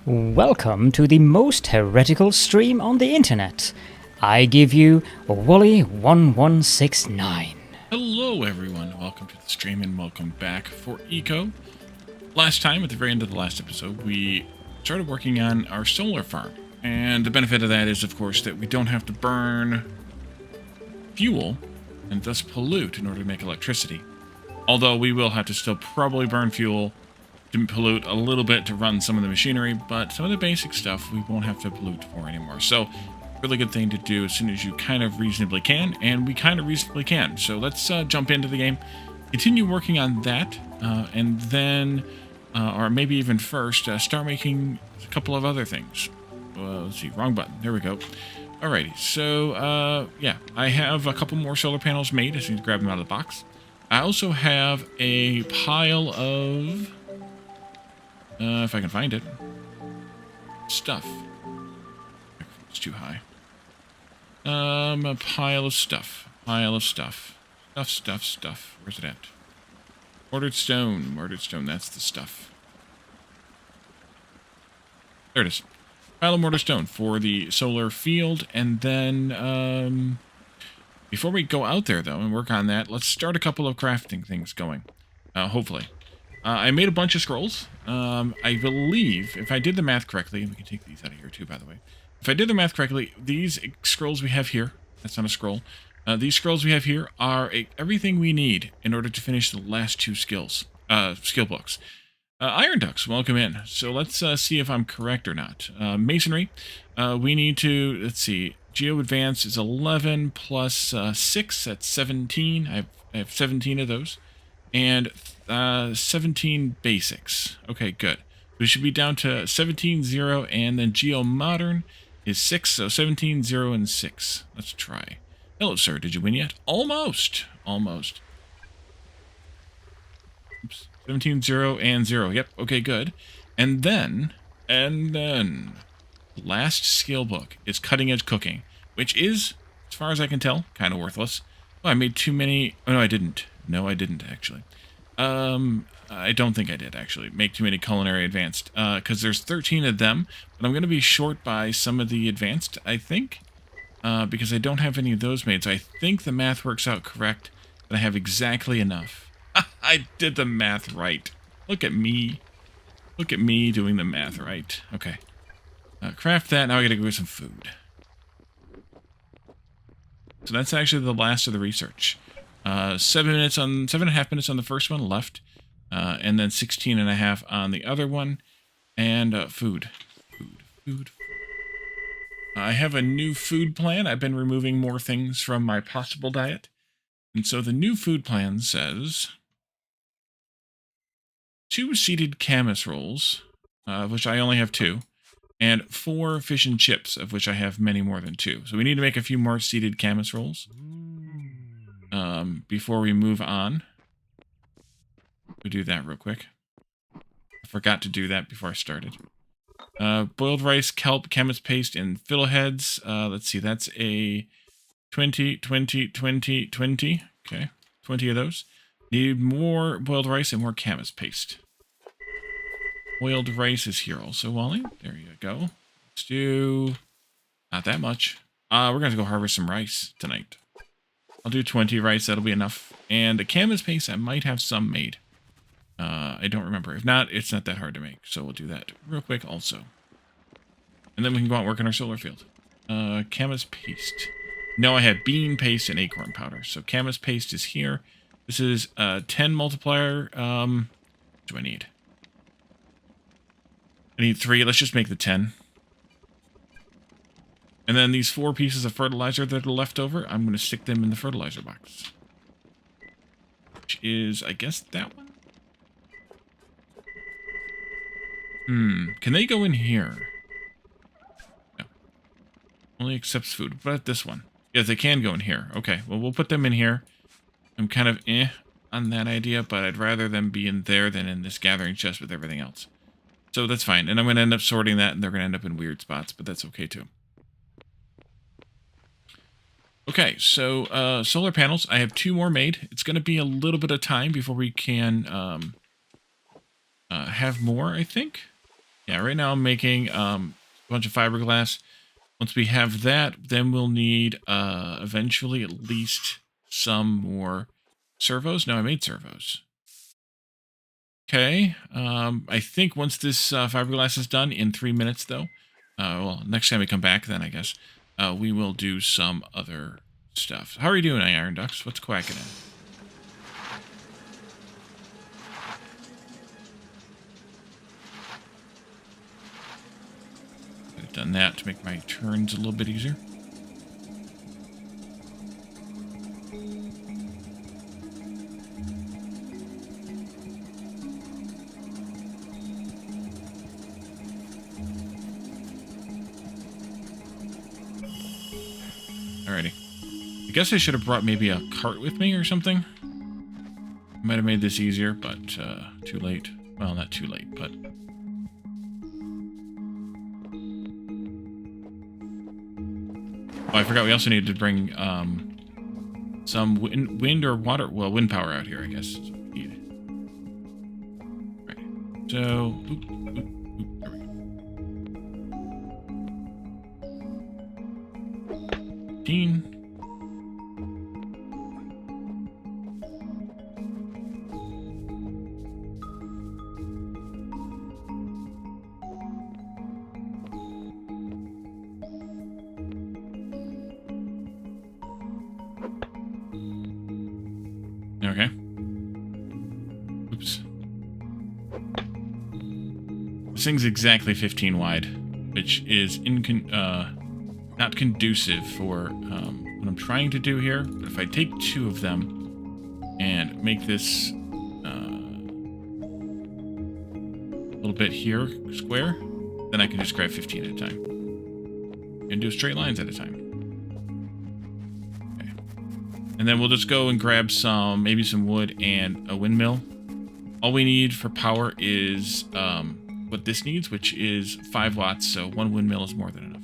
Welcome to the most heretical stream on the internet. I give you Wally1169. Hello everyone, welcome to the stream and welcome back for Eco. Last time, at the very end of the last episode, we started working on our solar farm. And the benefit of that is, of course, that we don't have to burn fuel and thus pollute in order to make electricity. Although we will have to still probably burn fuel to pollute a little bit to run some of the machinery, but some of the basic stuff we won't have to pollute for anymore. So, really good thing to do as soon as you kind of reasonably can, and we kind of reasonably can. So let's jump into the game, continue working on that, and then, or maybe even first, start making a couple of other things. Let's see, wrong button. There we go. Alrighty, so, yeah, I have a couple more solar panels made. I just need to grab them out of the box. I also have a pile of, if I can find it, stuff. It's too high. A pile of stuff. Stuff. Where's it at? Mortared stone, that's the stuff. There it is. Pile of mortared stone for the solar field, and then, before we go out there, though, and work on that, let's start a couple of crafting things going. Hopefully. I made a bunch of scrolls. I believe, if I did the math correctly, and we can take these out of here, too, by the way. If I did the math correctly, these scrolls we have here, that's not a scroll, these scrolls we have here are everything we need in order to finish the last two skill books. Iron Ducks, welcome in. So let's see if I'm correct or not. Masonry, we need to, let's see, Geo Advance is 11 plus 6, that's 17. I have 17 of those. And 17 basics. Okay, good. We should be down to 17, 0, and then Geo Modern is 6, so 17, 0, and 6. Let's try. Hello, sir. Did you win yet? Almost. Almost. Oops. 17, 0, and 0. Yep. Okay, good. And then, last skill book is Cutting Edge Cooking, which is, as far as I can tell, kind of worthless. Oh, I made too many. Oh, no, I didn't. No, I didn't, actually. I don't think I did, actually, make too many culinary advanced, because there's 13 of them, but I'm going to be short by some of the advanced, I think, because I don't have any of those made, so I think the math works out correct, that I have exactly enough. I did the math right. Look at me. Look at me doing the math right. Okay. Craft that, now I gotta go get some food. So that's actually the last of the research. 7.5 minutes on the first one left, and then 16.5 on the other one, and food. I have a new food plan. I've been removing more things from my possible diet, and so the new food plan says 2 seeded camas rolls, of which I only have 2, and 4 fish and chips, of which I have many more than 2. So we need to make a few more seeded camas rolls. Before we move on, we do that real quick. I forgot to do that before I started. Boiled rice, kelp, camas paste, and fiddleheads. Let's see, that's a 20. Okay, 20 of those. Need more boiled rice and more camas paste. Boiled rice is here also, Wally. There you go. Let's do not that much. We're going to go harvest some rice tonight. I'll do 20 rice, that'll be enough. And the camas paste, I might have some made. I don't remember. If not, it's not that hard to make. So we'll do that real quick also. And then we can go out and work in our solar field. Camas paste. No, I have bean paste and acorn powder. So camas paste is here. This is 10 multiplier. What do I need? I need 3. Let's just make the 10. And then these 4 pieces of fertilizer that are left over, I'm going to stick them in the fertilizer box. Which is, I guess, that one? Can they go in here? No. Only accepts food. What about this one? Yes, they can go in here. Okay, well, we'll put them in here. I'm kind of on that idea, but I'd rather them be in there than in this gathering chest with everything else. So that's fine. And I'm going to end up sorting that, and they're going to end up in weird spots, but that's okay, too. Okay, so solar panels. I have 2 more made. It's going to be a little bit of time before we can have more, I think. Yeah, right now I'm making a bunch of fiberglass. Once we have that, then we'll need eventually at least some more servos. No, I made servos. Okay. I think once this fiberglass is done in 3 minutes, though, well, next time we come back, then I guess we will do some other stuff. How are you doing, Iron Ducks? What's quacking in? I've done that to make my turns a little bit easier. Alrighty. I guess I should have brought maybe a cart with me or something. Might have made this easier, but too late. Well, not too late, but... Oh, I forgot we also needed to bring some wind or water... Well, wind power out here, I guess. Right. So... Oop, oop, oop, there we go. 15. Okay. Oops. This thing's exactly 15 wide, which is not conducive for what I'm trying to do here. But if I take 2 of them and make this a little bit here square, then I can just grab 15 at a time. And do straight lines at a time. And then we'll just go and grab maybe some wood and a windmill. All we need for power is what this needs, which is 5 watts, so 1 windmill is more than enough.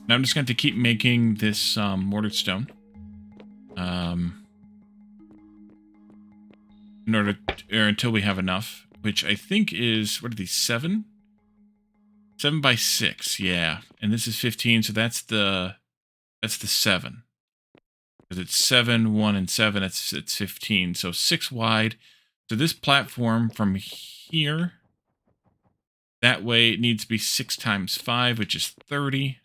Now I'm just going to keep making this mortared stone. In order or until we have enough, which I think is, what are these, 7? 7 by 6, yeah. And this is 15, so that's the 7. Because it's 7, 1, and 7, it's 15. So 6 wide. So this platform from here, that way it needs to be 6 times 5, which is 30,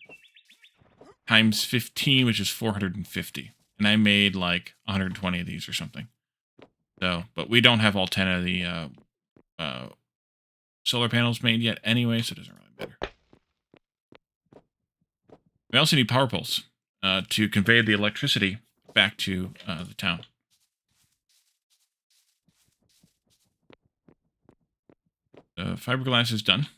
times 15, which is 450. And I made like 120 of these or something. So, but we don't have all 10 of the solar panels made yet anyway, so it doesn't really matter. We also need power poles to convey the electricity back to the town. Fiberglass is done.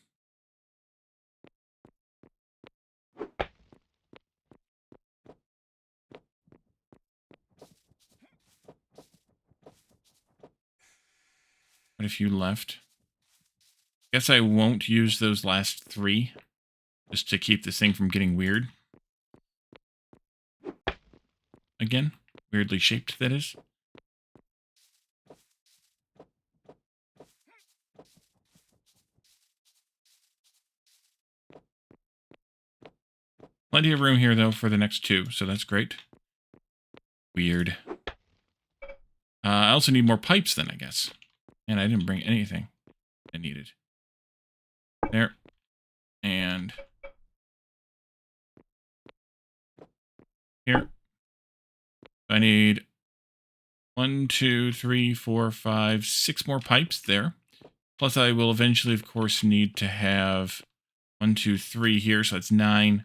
Quite a few left. Guess I won't use those last 3 just to keep this thing from getting weird. Again, weirdly shaped, that is. Plenty of room here, though, for the next 2, so that's great. Weird. I also need more pipes then, I guess. And I didn't bring anything I needed. There. And here. I need 1, 2, 3, 4, 5, 6 more pipes there. Plus I will eventually, of course, need to have 1, 2, 3 here, so that's 9.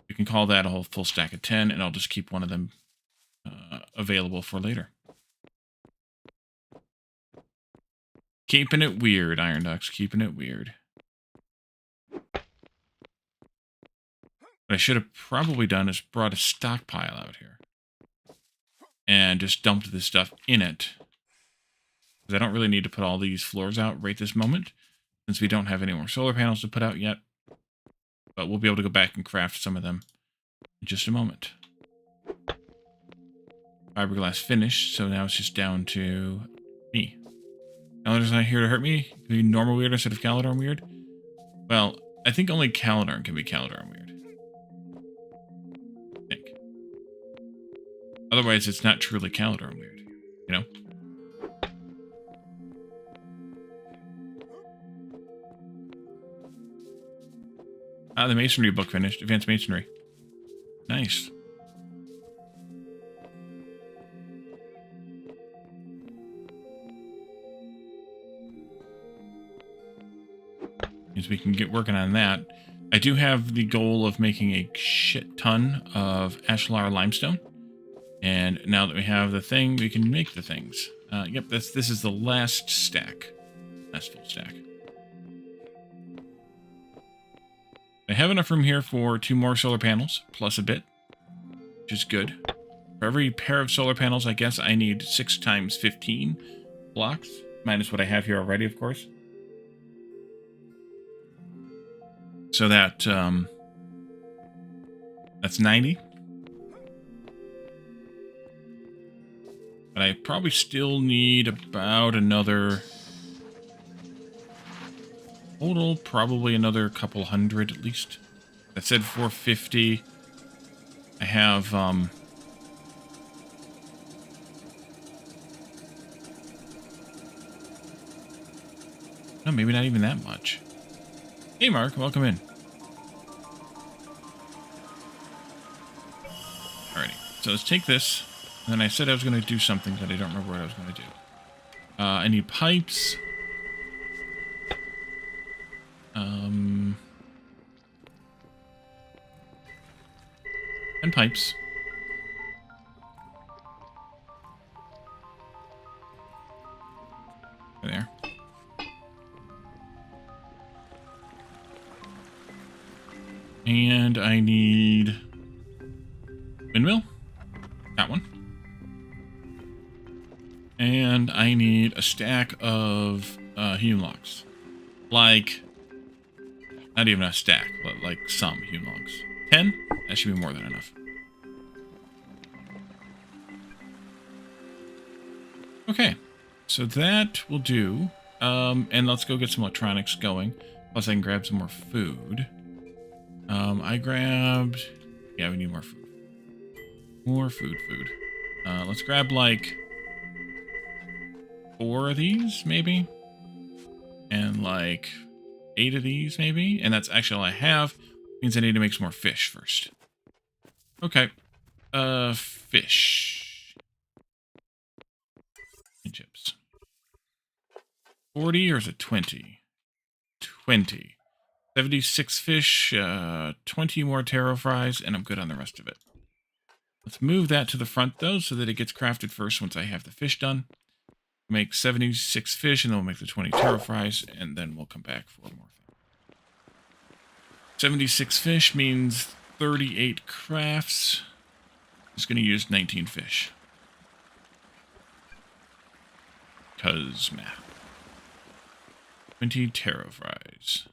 You can call that a whole full stack of 10, and I'll just keep one of them available for later. Keeping it weird, Iron Ducks. Keeping it weird. What I should have probably done is brought a stockpile out here. And just dumped this stuff in it. Because I don't really need to put all these floors out right this moment. Since we don't have any more solar panels to put out yet. but we'll be able to go back and craft some of them in just a moment. Fiberglass finished, so now it's just down to me. Caledon's not here to hurt me. Can be normal weird instead of Caledon weird. Well, I think only Caledon can be Caledon weird. I think. Otherwise, it's not truly Caledon weird. You know? Ah, the masonry book finished. Advanced Masonry. Nice. Means we can get working on that. I do have the goal of making a shit ton of Ashlar limestone. And now that we have the thing, we can make the things. Yep, this is the last stack. Last full stack. I have enough room here for 2 more solar panels, plus a bit, which is good. For every pair of solar panels, I guess I need 6 times 15 blocks, minus what I have here already, of course. So that, that's 90. But I probably still need about another... Total, probably another couple hundred at least. That said 450. I have, no, maybe not even that much. Hey, Mark, welcome in. Alrighty, so let's take this. And then I said I was going to do something, but I don't remember what I was going to do. I need pipes. And pipes. There. And I need windmill. That one. And I need a stack of hewn logs. Like, not even a stack, but like some hewn logs. 10? That should be more than enough. Okay, so that will do. And let's go get some electronics going. Plus I can grab some more food. I grabbed... Yeah, we need more food. More food. Let's grab like 4 of these, maybe? And like 8 of these, maybe? And that's actually all I have. Means I need to make some more fish first. Okay. Fish. And chips. 40 or is it 20? 20. 76 fish, 20 more taro fries, and I'm good on the rest of it. Let's move that to the front, though, so that it gets crafted first once I have the fish done. Make 76 fish, and then we'll make the 20 taro fries, and then we'll come back for more. 76 fish means 38 crafts. Just going to use 19 fish. Because math. 20 taro fries.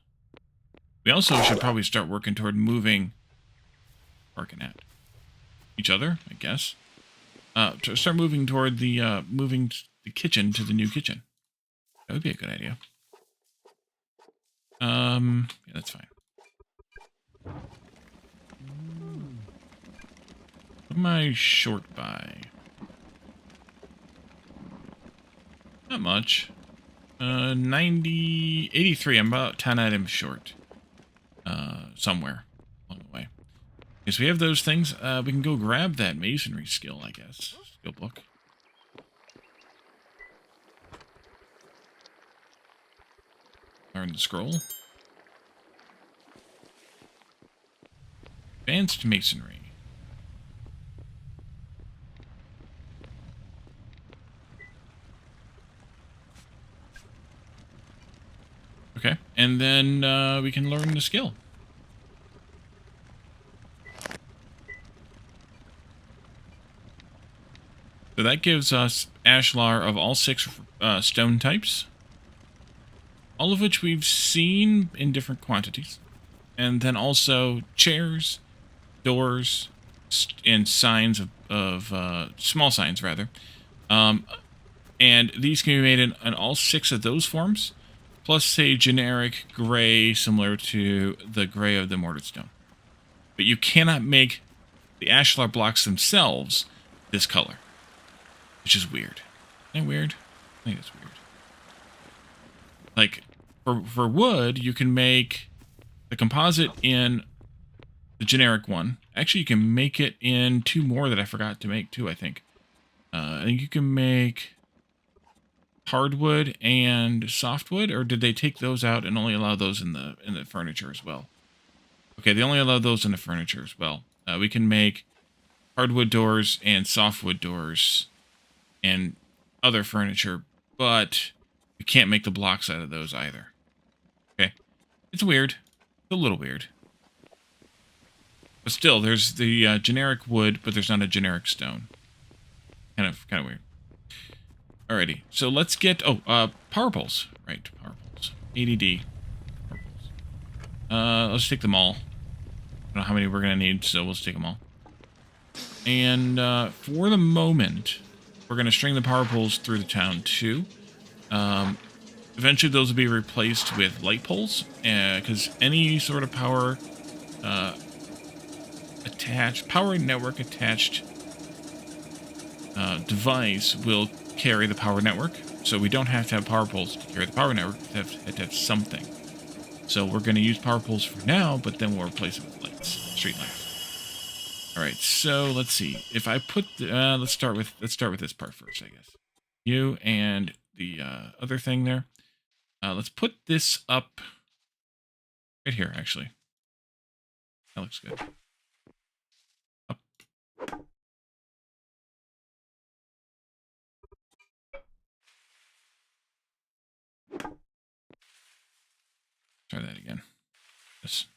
We also should probably start working toward moving... Working at each other, I guess. To start moving toward the, moving the kitchen to the new kitchen. That would be a good idea. Yeah, that's fine. What am I short by? Not much. 83. I'm about 10 items short. Somewhere along the way. Okay, so we have those things. We can go grab that masonry skill, I guess. Skill book. Learn the scroll. Advanced Masonry. Okay, and then we can learn the skill. So that gives us Ashlar of all 6 stone types. All of which we've seen in different quantities. and then also chairs, doors, and signs of small signs rather. And these can be made in all 6 of those forms, plus a generic gray similar to the gray of the mortared stone. But you cannot make the ashlar blocks themselves this color, which is weird. Isn't that weird? I think it's weird. Like, for wood, you can make the composite in the generic one. Actually, you can make it in 2 more that I forgot to make too, I think. I think you can make hardwood and softwood, or did they take those out and only allow those in the furniture as well? Okay, they only allow those in the furniture as well. We can make hardwood doors and softwood doors and other furniture, but we can't make the blocks out of those either. Okay, it's weird. It's a little weird. But still, there's the generic wood, but there's not a generic stone. Kind of weird. Alrighty, so let's get power poles. Right, power poles. ADD. Power poles. Let's take them all. I don't know how many we're gonna need, so we'll just take them all. And for the moment, we're gonna string the power poles through the town too. Eventually, those will be replaced with light poles, because any sort of power network attached device will carry the power network. So we don't have to have power poles to carry the power network. We have to have something. So we're going to use power poles for now, but then we'll replace it with lights, street lights. All right. So let's see. If I put let's start with this part first, I guess. You and the other thing there. Let's put this up right here. Actually, that looks good. Up. Try that again. Yes.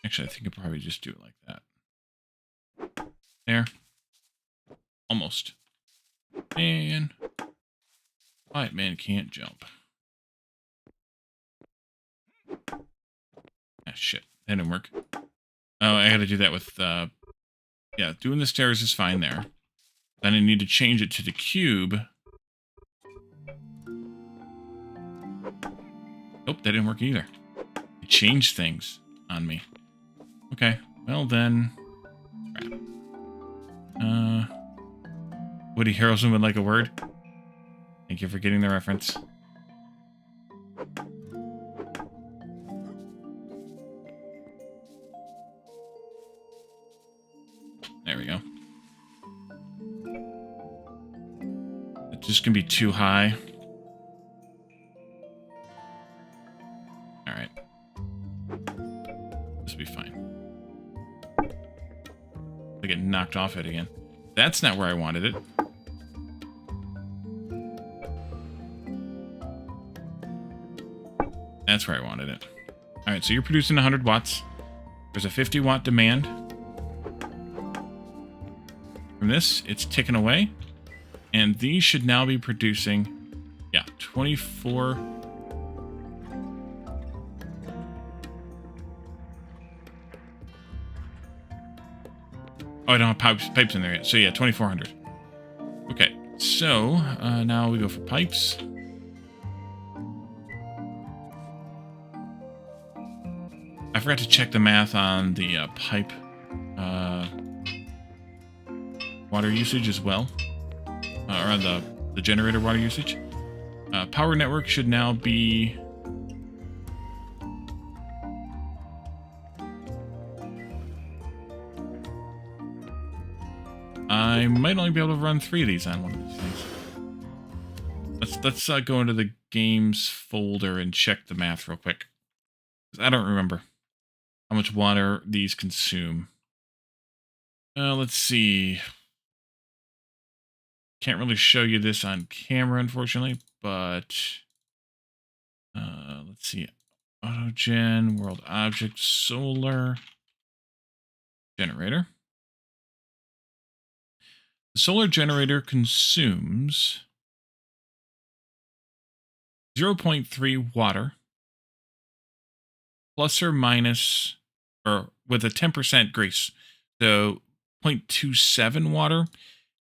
Actually, I think I'll probably just do it like that. There. Almost. And Quiet Man can't jump. Ah, shit. That didn't work. Oh, I gotta do that with, yeah, doing the stairs is fine there. Then I need to change it to the cube. Nope, that didn't work either. It changed things on me. Okay, well then... Crap. Woody Harrelson would like a word. Thank you for getting the reference. There we go. It's just gonna be too high. Alright. This will be fine. I get knocked off it again. That's not where I wanted it. That's where I wanted it. Alright, so you're producing 100 watts. There's a 50 watt demand. From this, it's ticking away. And these should now be producing, yeah, 24. Oh, I don't have pipes in there yet. So yeah, 2400. Okay, so now we go for pipes. I forgot to check the math on the pipe water usage as well. Or the generator water usage. Power network should now be... I might only be able to run 3 of these on one of these things. Let's go into the games folder and check the math real quick. I don't remember how much water these consume. Let's see. Can't really show you this on camera, unfortunately, but let's see. Autogen, world object, solar. generator. The solar generator consumes 0.3 water, plus or minus, or with a 10% grease. So 0.27 water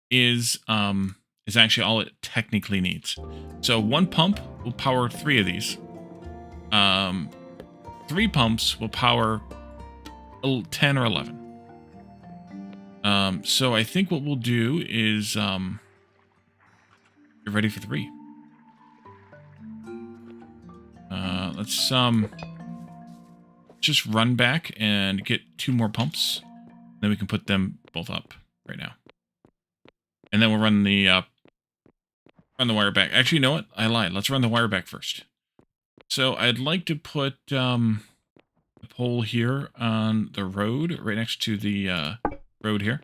is actually all it technically needs. So one pump will power 3 of these. 3 pumps will power 10 or 11. So I think what we'll do is get ready for 3. Let's just run back and get 2 more pumps. Then we can put them both up right now. And then we'll run the wire back. Actually, you know what? I lied. Let's run the wire back first. So I'd like to put a pole here on the road, right next to the road here.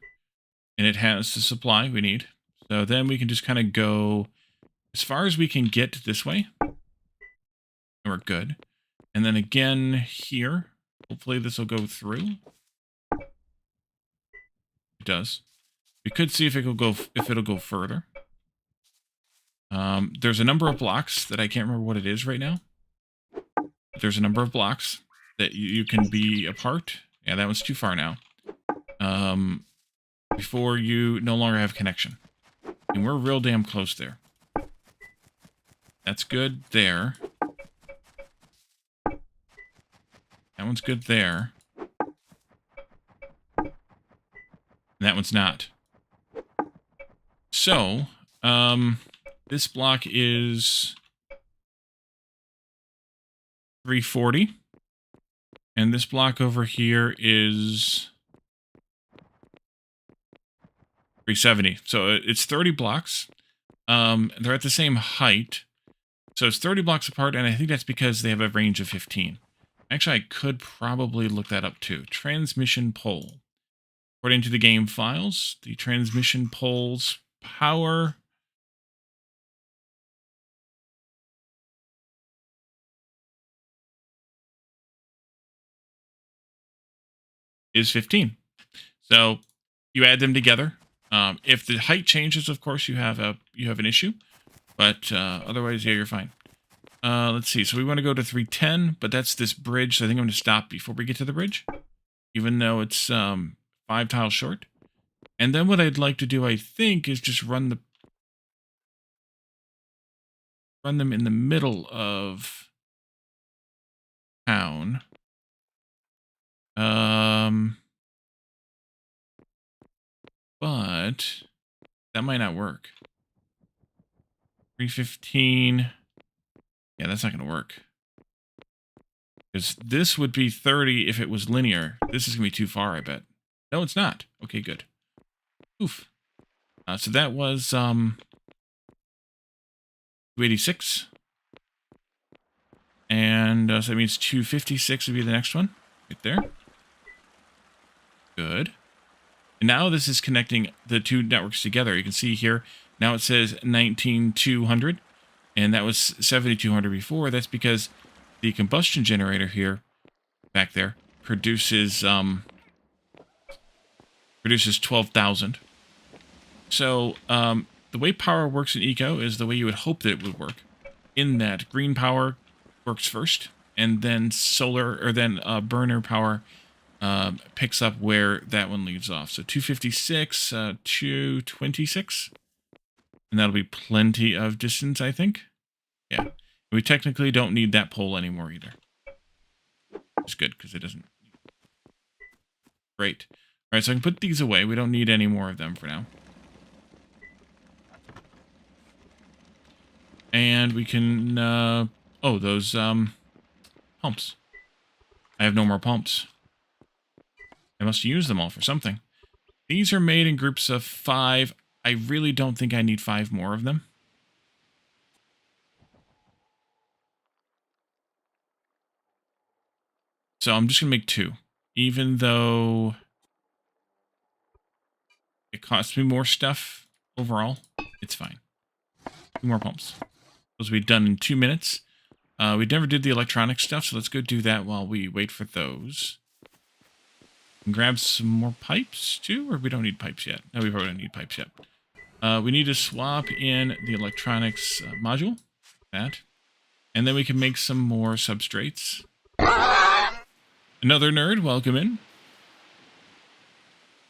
And it has the supply we need. So then we can just kind of go as far as we can get this way. And we're good. And then again here. Hopefully this will go through. It does. We could see if it'll go further. There's a number of blocks that I can't remember what it is right now. There's a number of blocks that you can be apart. Yeah, that one's too far now. Before you no longer have connection. And we're real damn close there. That's good there. That one's good there. And that one's not. So, this block is 340. And this block over here is 370. So it's 30 blocks. They're at the same height. So it's 30 blocks apart, and I think that's because they have a range of 15. Actually, I could probably look that up too. Transmission pole. According to the game files, the transmission pole's power is 15. So you add them together. If the height changes, of course, you have an issue. But otherwise, yeah, you're fine. Let's see. So we want to go to 310, but that's this bridge. So I think I'm going to stop before we get to the bridge, even though it's 5 tiles short. And then what I'd like to do, I think, is just run them in the middle of town. But that might not work. 315. Yeah, that's not going to work. Because this would be 30 if it was linear. This is going to be too far, I bet. No, it's not. Okay, good. Oof. So that was 286. And so that means 256 would be the next one. Right there. Good. And now this is connecting the two networks together. You can see here, now it says 19200. And that was 7200 before. That's because the combustion generator here, back there, produces 12,000. So the way power works in Eco is the way you would hope that it would work. In that green power works first, and then solar or then burner power picks up where that one leaves off. So 256, 226, and that'll be plenty of distance, I think. Yeah, we technically don't need that pole anymore either. It's good because it doesn't. Great. All right, so I can put these away. We don't need any more of them for now. And we can, oh, those, pumps. I have no more pumps. I must use them all for something. These are made in groups of 5. I really don't think I need 5 more of them. So I'm just going to make 2. Even though it costs me more stuff overall, it's fine. 2 more pumps. Those will be done in 2 minutes. We never did the electronic stuff, so let's go do that while we wait for those. And grab some more pipes too, or we don't need pipes yet. No, we probably don't need pipes yet. We need to swap in the electronics module, that. And then we can make some more substrates. Another nerd, welcome in.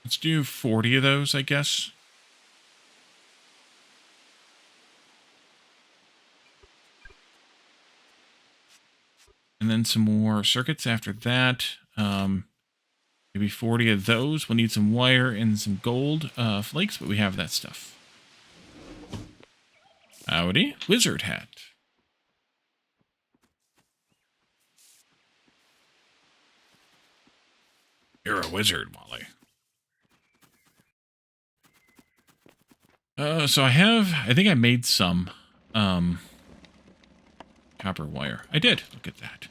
Let's do 40 of those, I guess. And then some more circuits after that. Maybe 40 of those. We'll need some wire and some gold flakes, but we have that stuff. Howdy. Wizard hat. You're a wizard, Wally. So I think I made some copper wire. I did. Look at that.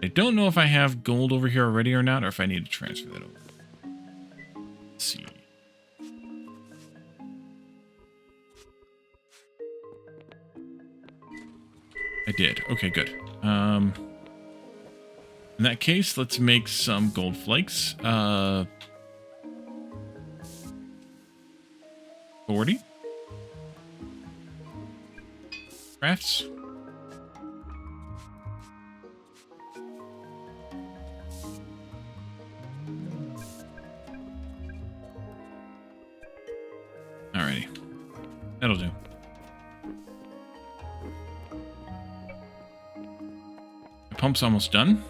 I don't know if I have gold over here already or not, or if I need to transfer that over. Let's see. I did. Okay, good. In that case, let's make some gold flakes. 40. Crafts. Alrighty. That'll do. The pump's almost done.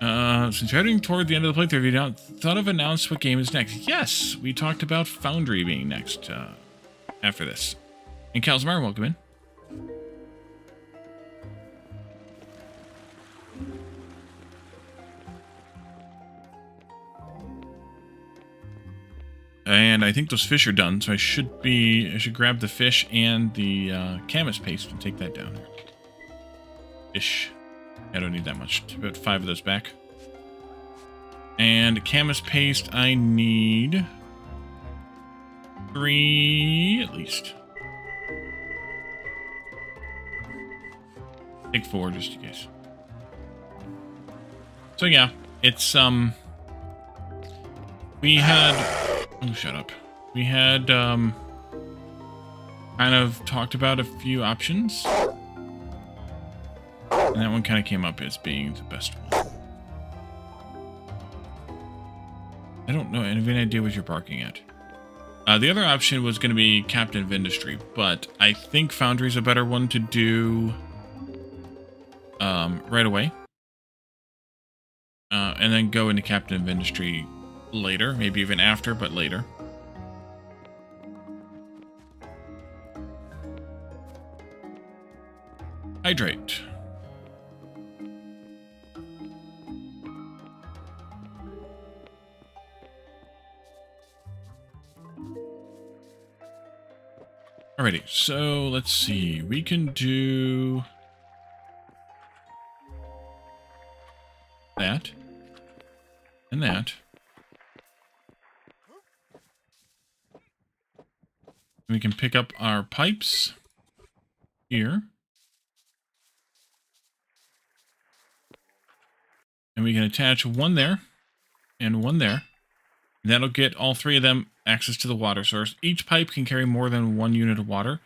Since you're heading toward the end of the playthrough, have you thought of announced what game is next? Yes, we talked about Foundry being next after this. And Calzamar, welcome in. And I think those fish are done, so I should grab the fish and the camas paste and take that down. Fish. I don't need that much. About 5 of those back. And camas paste, I need 3 at least. Take 4 just in case. So yeah, it's we had oh shut up. We had kind of talked about a few options. And that one kind of came up as being the best one. I don't know. I have any idea what you're barking at. The other option was going to be Captain of Industry, but I think Foundry is a better one to do right away. And then go into Captain of Industry later, maybe even after, but later. Hydrate. Alrighty, so let's see. We can do that and that. We can pick up our pipes here. And we can attach one there and one there. And that'll get all 3 of them access to the water source. Each pipe can carry more than 1 unit of water.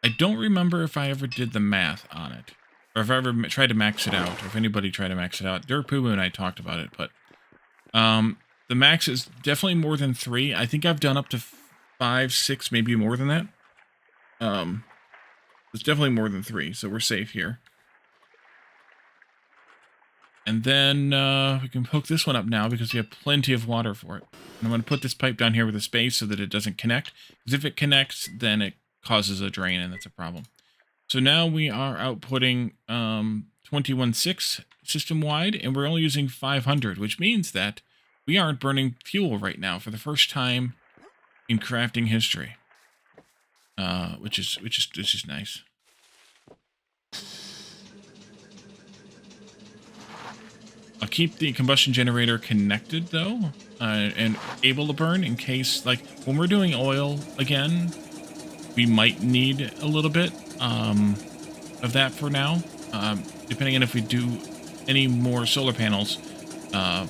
I don't remember if I ever did the math on it. Or if I ever tried to max it out. Or if anybody tried to max it out. Dirt Poo and I talked about it. But the max is definitely more than 3. I think I've done up to 5, 6, maybe more than that. It's definitely more than 3. So we're safe here. And then we can hook this one up now because we have plenty of water for it. And I'm going to put this pipe down here with a space so that it doesn't connect. Because if it connects, then it causes a drain, and that's a problem. So now we are outputting 21.6 system-wide, and we're only using 500, which means that we aren't burning fuel right now for the first time in crafting history. Which is nice. I'll keep the combustion generator connected, though, and able to burn in case, like, when we're doing oil again, we might need a little bit of that for now. Depending on if we do any more solar panels,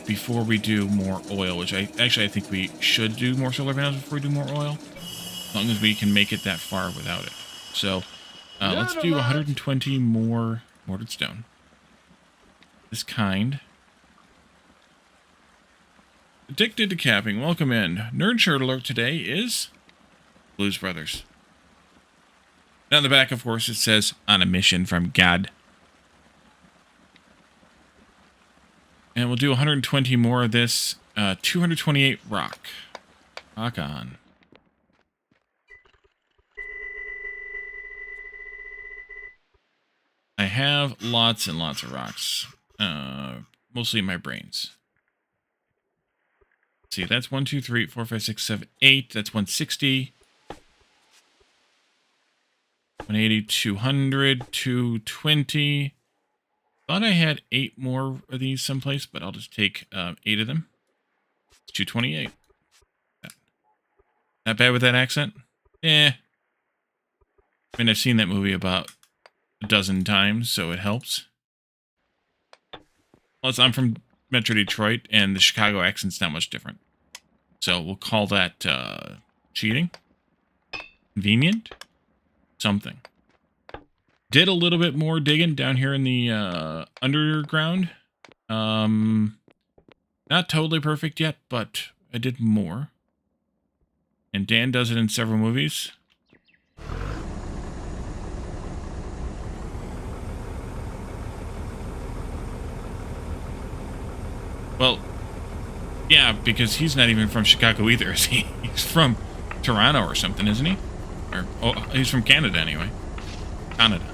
before we do more oil, which I think we should do more solar panels before we do more oil, as long as we can make it that far without it. So let's do 120 more mortared stone. This kind. Addicted to capping. Welcome in. Nerd shirt alert today is Blues Brothers. Down the back, of course, it says, on a mission from God. And we'll do 120 more of this. 228 rock. Rock on. I have lots and lots of rocks. Mostly in my brains. Let's see, that's 1, 2, 3, 4, 5, 6, 7, 8. That's 160. 180, 200, 220. Thought I had 8 more of these someplace, but I'll just take 8 of them. It's 228. Not bad with that accent? Eh. I mean, I've seen that movie about a dozen times, so it helps. Plus, I'm from Metro Detroit, and the Chicago accent's not much different. So we'll call that cheating. Convenient. Something. Did a little bit more digging down here in the underground. Not totally perfect yet, but I did more. And Dan does it in several movies. Well, yeah, because he's not even from Chicago either, is he? He's from Toronto or something, isn't he? Or, oh, he's from Canada anyway. Canada.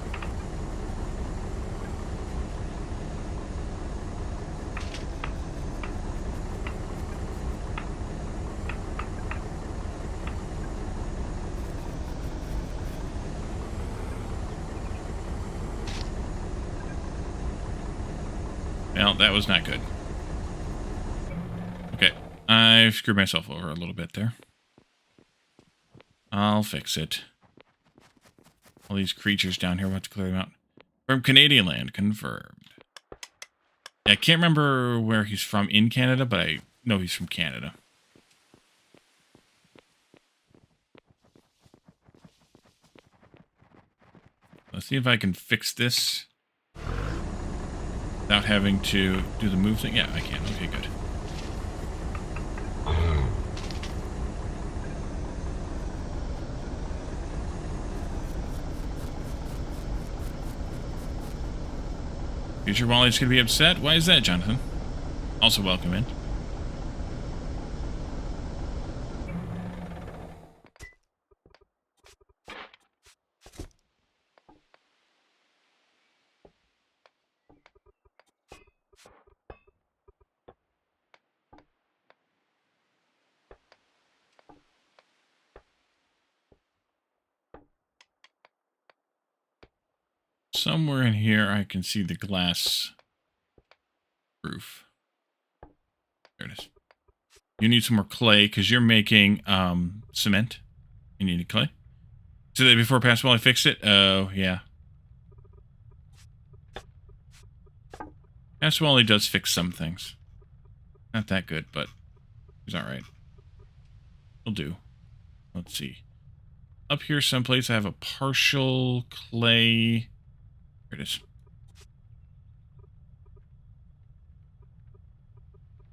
Well, that was not good. Okay, I've screwed myself over a little bit there. I'll fix it. All these creatures down here, we'll have to clear them out. From Canadian land, confirmed. Yeah, I can't remember where he's from in Canada, but I know he's from Canada. Let's see if I can fix this without having to do the move thing. Yeah, I can. Okay, good. Future Wally's going to be upset. Why is that, Jonathan? Also welcome in. Somewhere in here, I can see the glass roof. There it is. You need some more clay because you're making cement. You needed clay. So that before past while I fixed it. Oh yeah. Past while he does fix some things. Not that good, but he's all right. He'll do. Let's see. Up here someplace I have a partial clay. Here it is.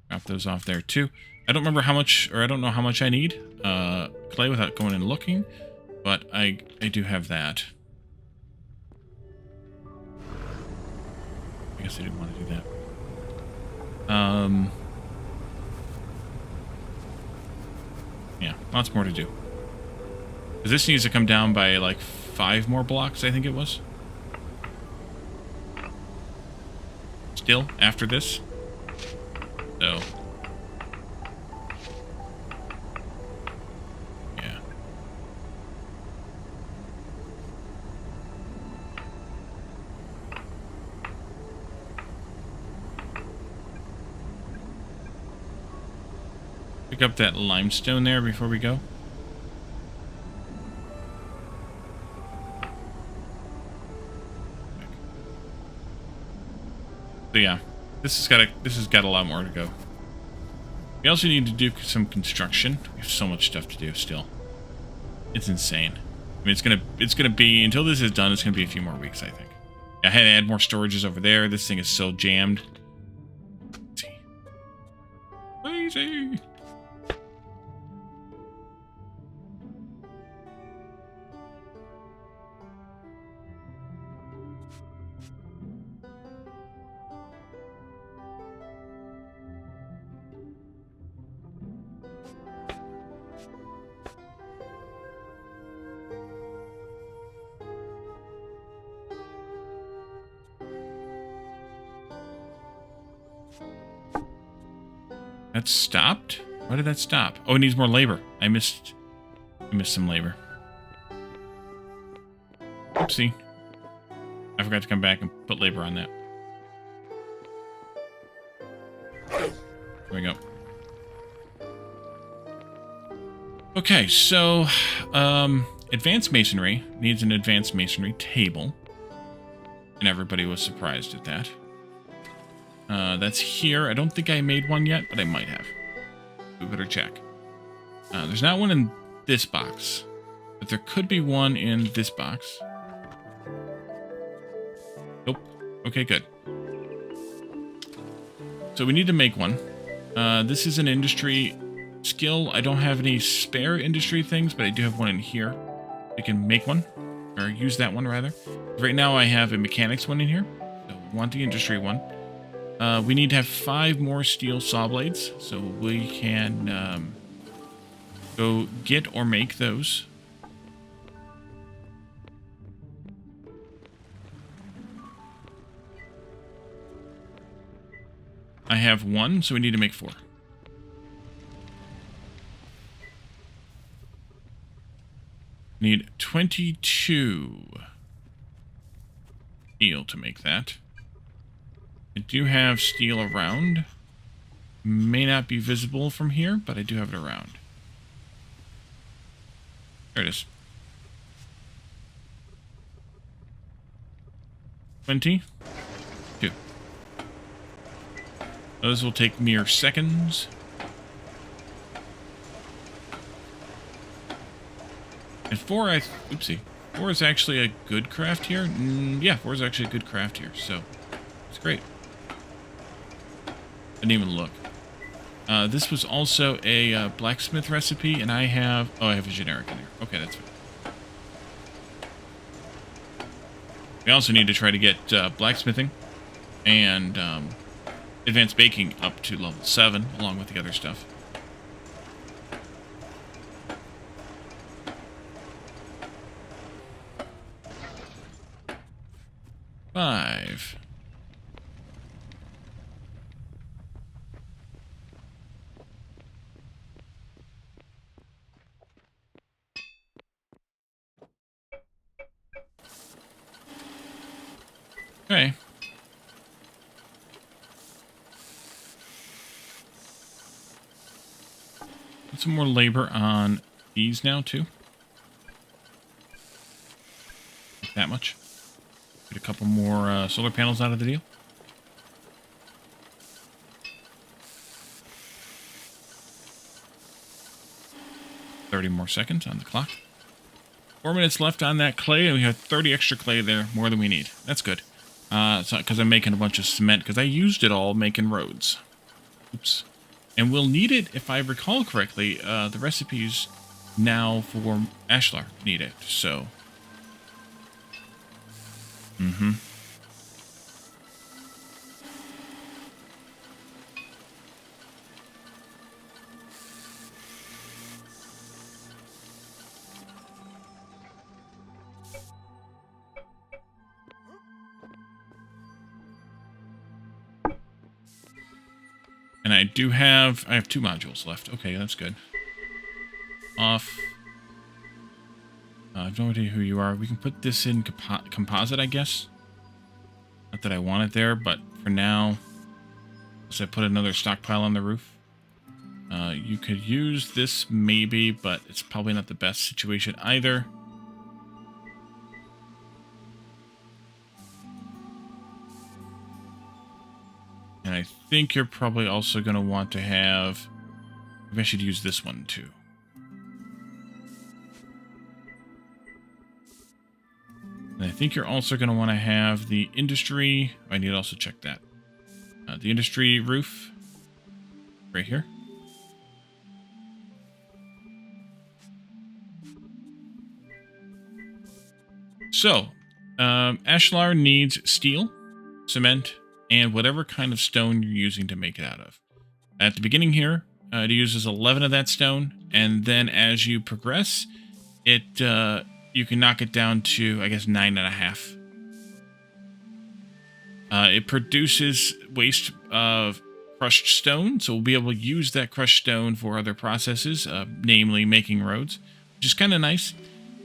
Drop those off there too. I don't remember how much, or I don't know how much I need clay without going and looking, but I do have that. I guess I didn't want to do that. Yeah, lots more to do. This needs to come down by like 5 more blocks, I think it was. Still, after this. So. Yeah. Pick up that limestone there before we go. So yeah, This has got a lot more to go. We also need to do some construction. We have so much stuff to do still. It's insane. I mean, it's gonna be, until this is done, it's gonna be a few more weeks, I think. I had to add more storages over there. This thing is so jammed. Let's see. Crazy. That stopped? Why did that stop? Oh, it needs more labor. I missed some labor. Oopsie. I forgot to come back and put labor on that. There we go. Okay, so Advanced Masonry needs an Advanced Masonry table. And everybody was surprised at that. That's here. I don't think I made one yet, but I might have. We better check. There's not one in this box, but there could be one in this box. Nope. Okay, good. So we need to make one. This is an industry skill. I don't have any spare industry things, but I do have one in here. We can make one, or use that one rather. Right now I have a mechanics one in here, so we want the industry one. We need to have 5 more steel saw blades, so we can go get or make those. I have 1, so we need to make 4. Need 22 steel to make that. I do have steel around. May not be visible from here, but I do have it around. There it is. 22. Those will take mere seconds. And 4, oopsie. 4 is actually a good craft here. Yeah, 4 is actually a good craft here, so it's great. Didn't even look. This was also a blacksmith recipe, and I have a generic in there. Okay, that's fine. We also need to try to get blacksmithing and advanced baking up to level 7, along with the other stuff. Five. Okay. Put some more labor on these now, too. Like that much. Get a couple more solar panels out of the deal. $30 more seconds on the clock. 4 minutes left on that clay, and we have 30 extra clay there, more than we need. That's good. It's not because I'm making a bunch of cement, because I used it all making roads. Oops. And we'll need it, if I recall correctly, the recipes now for Ashlar need it, so... Mm-hmm. And I have 2 modules left. Okay, that's good. Off. I have no idea who you are. We can put this in composite, I guess. Not that I want it there, but for now, let's say put another stockpile on the roof. You could use this maybe, but it's probably not the best situation either. And I think you're probably also going to want to have... Maybe I should use this one too. And I think you're also going to want to have the industry... I need to also check that. The industry roof right here. So, Ashlar needs steel, cement, and whatever kind of stone you're using to make it out of. At the beginning here, it uses 11 of that stone, and then as you progress, you can knock it down to, I guess, 9.5. It produces waste of crushed stone, so we'll be able to use that crushed stone for other processes, namely making roads, which is kind of nice.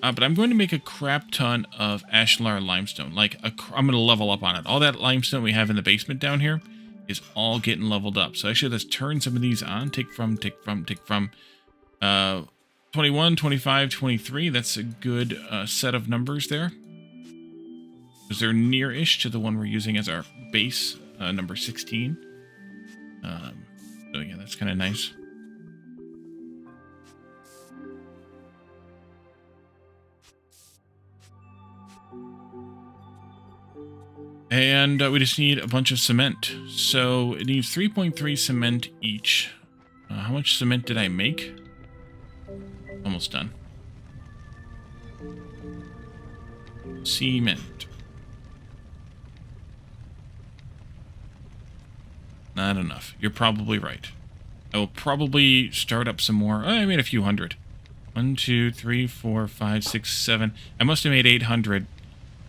But I'm going to make a crap ton of Ashlar limestone. I'm going to level up on it. All that limestone we have in the basement down here is all getting leveled up. So I should just turn some of these on. Take from. 21, 25, 23. That's a good set of numbers there. Because they're near-ish to the one we're using as our base, number 16. So yeah, that's kind of nice. And we just need a bunch of cement. So it needs 3.3 cement each. How much cement did I make? Almost done. Cement. Not enough. You're probably right. I will probably start up some more. I made a few hundred. 1, 2, 3, 4, 5, 6, 7. I must have made 800,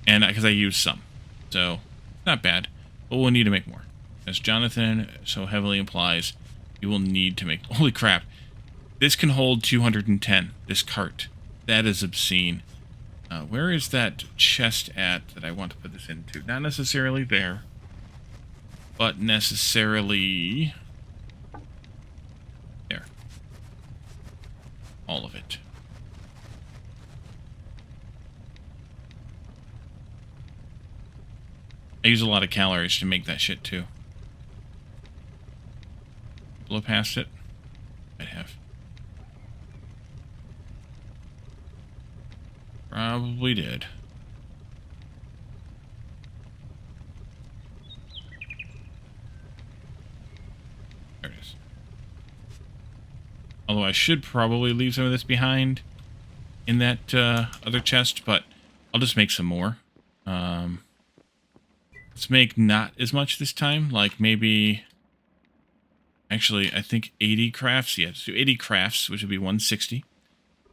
and because I used some. So, not bad. But we'll need to make more. As Jonathan so heavily implies, you will need to make... Holy crap. This can hold 210, this cart. That is obscene. Where is that chest at that I want to put this into? Not necessarily there, but necessarily... there. All of it. I use a lot of calories to make that shit too. Blow past it? I have. Probably did. There it is. Although I should probably leave some of this behind in that other chest, but I'll just make some more. Let's make not as much this time, like maybe... Actually, I think 80 crafts. Yeah, let's do 80 crafts, which would be 160.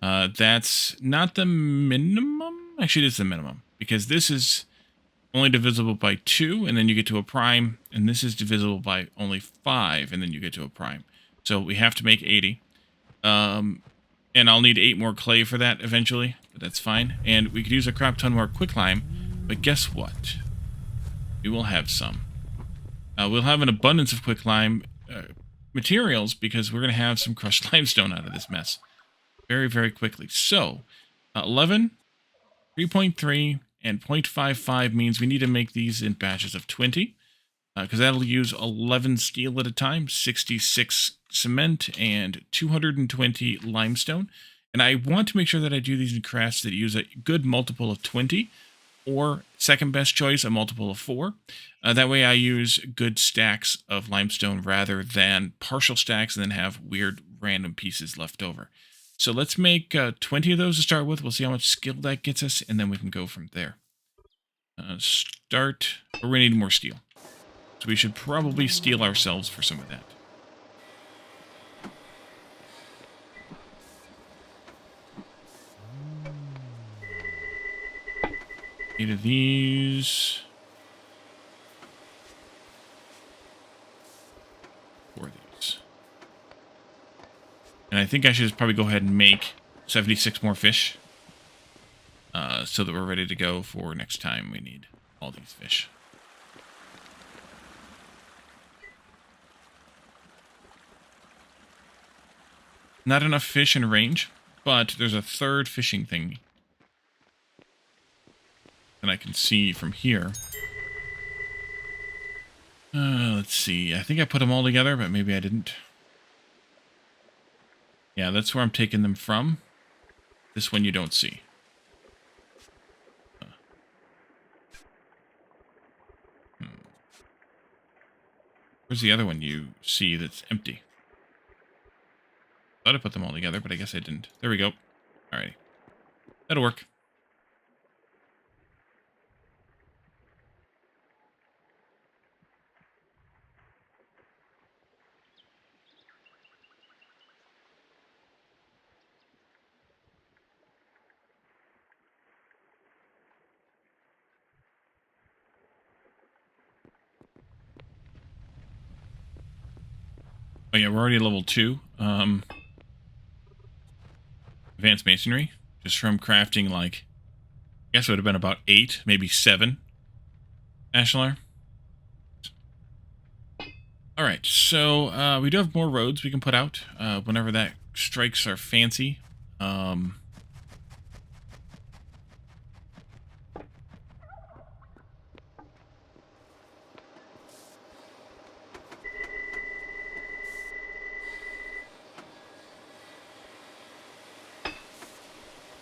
That's not the minimum. Actually, it is the minimum, because this is only divisible by 2, and then you get to a prime, and this is divisible by only 5, and then you get to a prime. So we have to make 80. And I'll need 8 more clay for that eventually, but that's fine. And we could use a crap ton more quicklime, but guess what? We will have some. We'll have an abundance of quicklime materials, because we're going to have some crushed limestone out of this mess very, very quickly. So, 11, 3.3, and 0.55 means we need to make these in batches of 20, because that'll use 11 steel at a time, 66 cement, and 220 limestone. And I want to make sure that I do these in crafts that use a good multiple of 20, or second best choice, a multiple of 4. That way I use good stacks of limestone rather than partial stacks and then have weird random pieces left over. So let's make 20 of those to start with. We'll see how much skill that gets us, and then we can go from there. We're going to need more steel. So we should probably steal ourselves for some of that. Eight of these. 4 of these. And I think I should probably go ahead and make 76 more fish. So that we're ready to go for next time we need all these fish. Not enough fish in range, but there's a third fishing thing that I can see from here. Let's see. I think I put them all together, but maybe I didn't. Yeah, that's where I'm taking them from. This one you don't see. Where's the other one you see that's empty? Thought I put them all together, but I guess I didn't. There we go. Alrighty. That'll work. Oh yeah, we're already at level 2. Advanced Masonry. Just from crafting, like, I guess it would have been about 8, maybe 7. Ashlar. Alright, so we do have more roads we can put out whenever that strikes our fancy.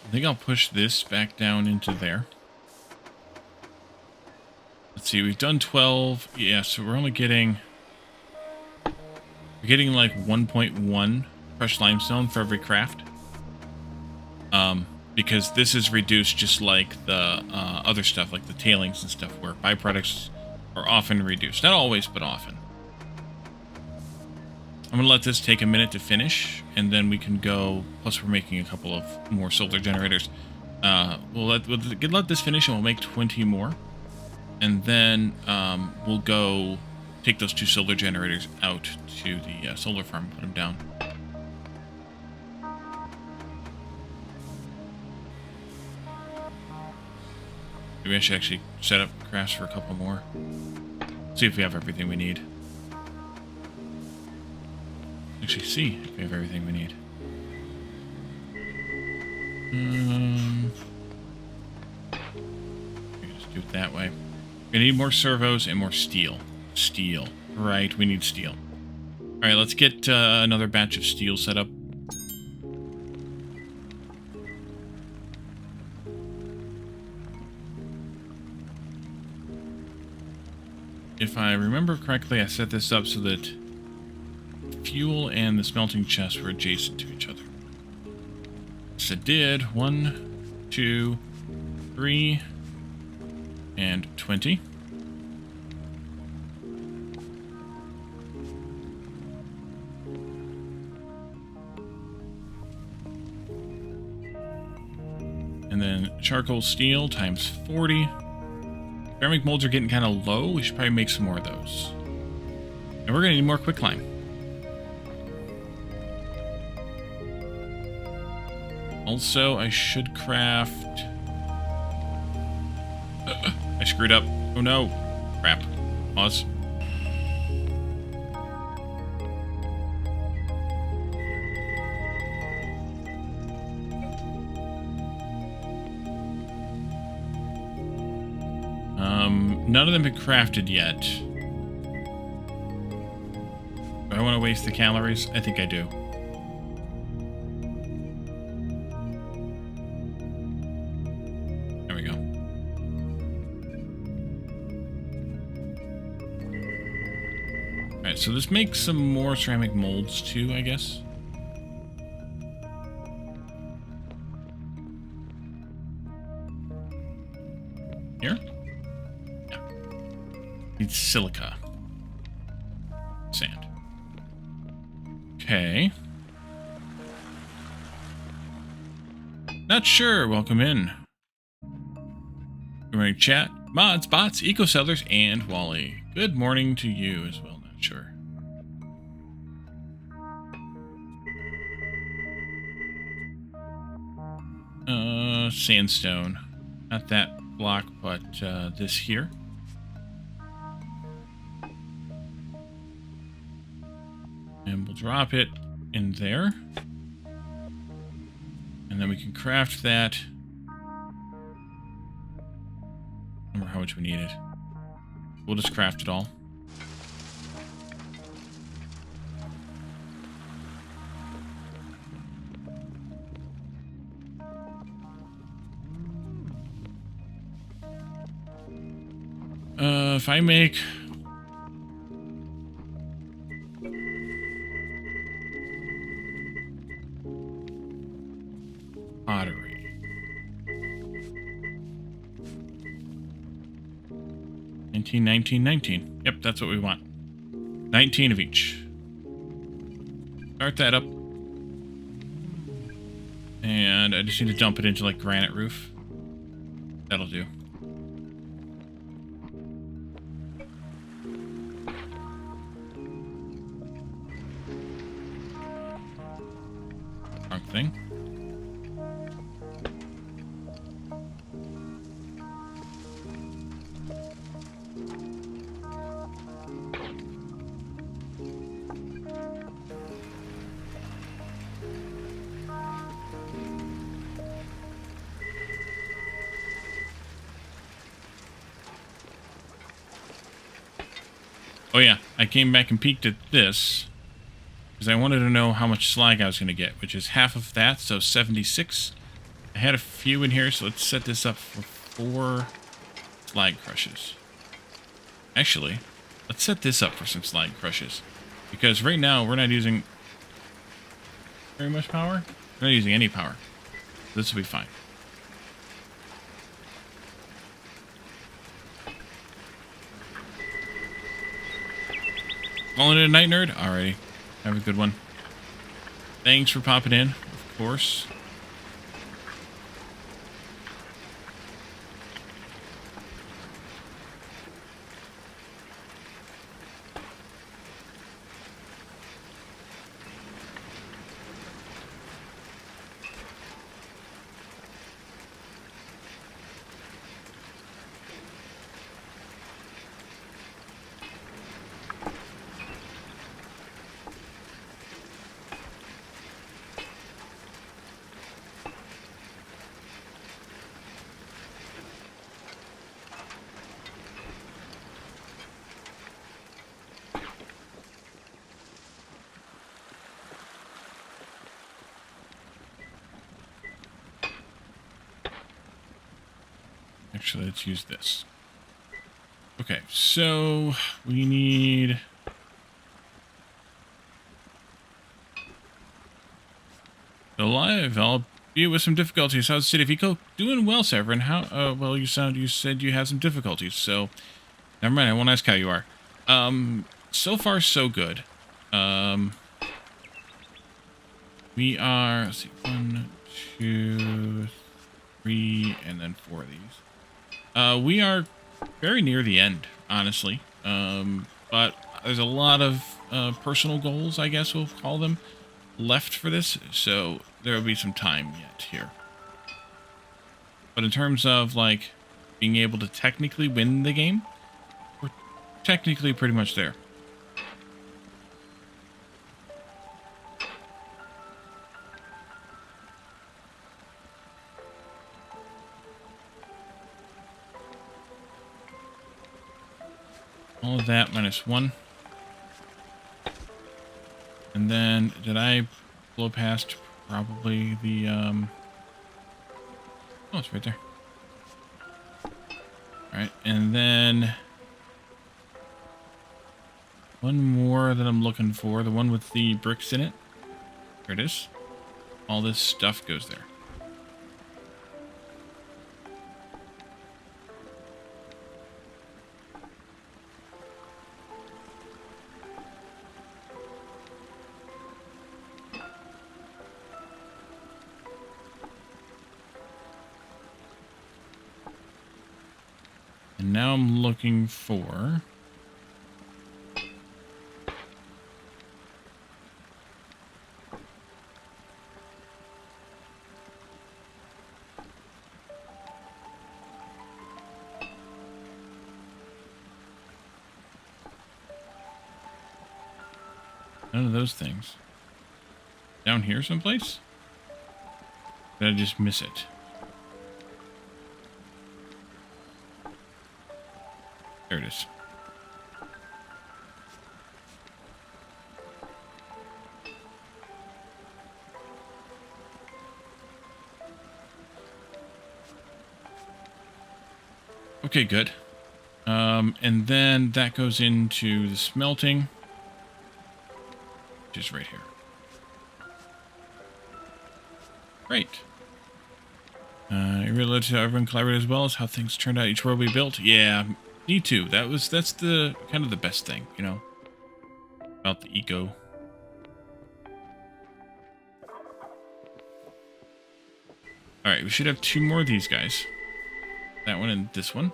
I think I'll push this back down into there. Let's see, we've done 12. Yeah, so we're only getting... We're getting like 1.1 crushed limestone for every craft. Because this is reduced just like the other stuff, like the tailings and stuff, where byproducts are often reduced. Not always, but often. I'm going to let this take a minute to finish, and then we can go... Plus, we're making a couple of more solar generators. We'll let this finish, and we'll make 20 more. And then we'll go take those 2 solar generators out to the solar farm and put them down. Maybe I should actually set up crafts for a couple more. See if we have everything we need. Actually, see if we have everything we need. Just do it that way. We need more servos and more steel. Steel. Right, we need steel. Alright, let's get another batch of steel set up. If I remember correctly, I set this up so that fuel and the smelting chest were adjacent to each other. So it did. 1, 2, 3, and 20. And then charcoal steel times 40. Ceramic molds are getting kind of low. We should probably make some more of those. And we're going to need more quicklime. Also, I should craft... I screwed up. Oh no. Crap. Pause. None of them have been crafted yet. Do I want to waste the calories? I think I do. There we go. Alright, so let's make some more ceramic molds too, I guess. Here? Needs silica. Sand. Okay. Not sure. Welcome in. Good morning, chat. Mods, bots, eco sellers, and Wally. Good morning to you as well. Not sure. Sandstone. Not that block, but this here. And we'll drop it in there. And then we can craft that. I don't remember how much we needed. We'll just craft it all. If I make pottery, 19, 19, 19. Yep, that's what we want. 19 of each. Start that up. And I just need to dump it into like granite roof. That'll do. Wrong thing. Oh yeah, I came back and peeked at this because I wanted to know how much slag I was going to get, which is half of that, so 76. I had a few in here, so let's set this up for 4 slag crushes. Actually, let's set this up for some slag crushes, because right now we're not using very much power. We're not using any power. This will be fine. Calling it a night, nerd? Alrighty. Have a good one. Thanks for popping in, of course. Actually, let's use this. Okay, so we need... Alive, albeit with some difficulties. How's the city of Eco? Doing well, Severin. How, well, you said you had some difficulties, so... Never mind, I won't ask how you are. So far, so good. We are, let's see, 1, 2, 3, and then 4 of these. We are very near the end, honestly. But there's a lot of personal goals, I guess we'll call them, left for this, so there will be some time yet here. But in terms of, like, being able to technically win the game, we're technically pretty much there. All of that minus 1. And then, did I blow past probably the, oh, it's right there. Alright, and then one more that I'm looking for, the one with the bricks in it. There it is. All this stuff goes there. And now I'm looking for... none of those things. Down here someplace? Did I just miss it? There it is. Okay, good. And then that goes into the smelting, which is right here. Great. You realize how everyone collaborated as well as how things turned out each world we built? Yeah, me too. That's the kind of the best thing, you know, about the eco. Alright, we should have 2 more of these guys. That one and this one.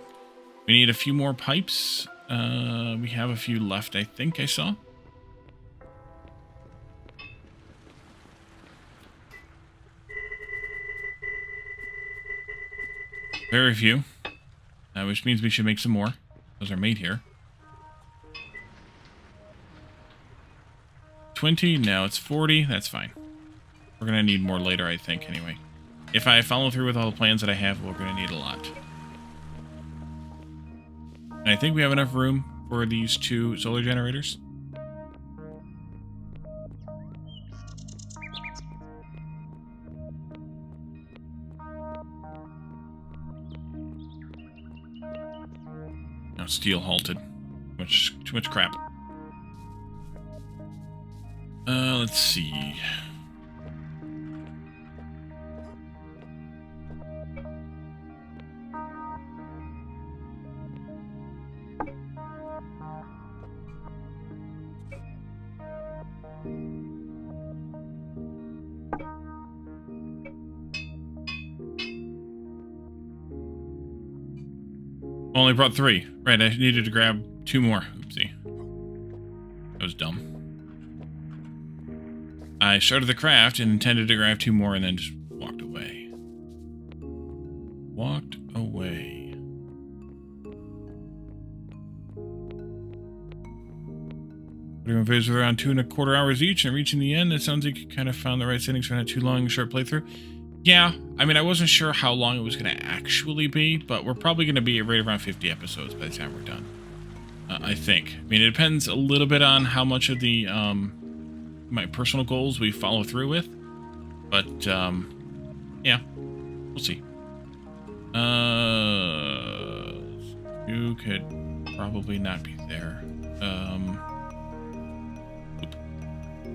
We need a few more pipes. We have a few left, I think I saw. Very few. Which means we should make some more. Those are made here. 20, now it's 40. That's fine. We're going to need more later, I think, anyway. If I follow through with all the plans that I have, we're going to need a lot. And I think we have enough room for these 2 solar generators. No, steel halted. Too much crap. Let's see. Only brought 3. Right, I needed to grab 2 more. Oopsie. That was dumb. I started the craft and intended to grab 2 more and then just walked away. Walked away. Everyone plays with around 2¼ hours each, and reaching the end, it sounds like you kind of found the right settings for not too long, short playthrough. Yeah, I mean, I wasn't sure how long it was going to actually be, but we're probably going to be right around 50 episodes by the time we're done. I think. I mean, it depends a little bit on how much of the my personal goals we follow through with, but yeah, we'll see. You could probably not be there.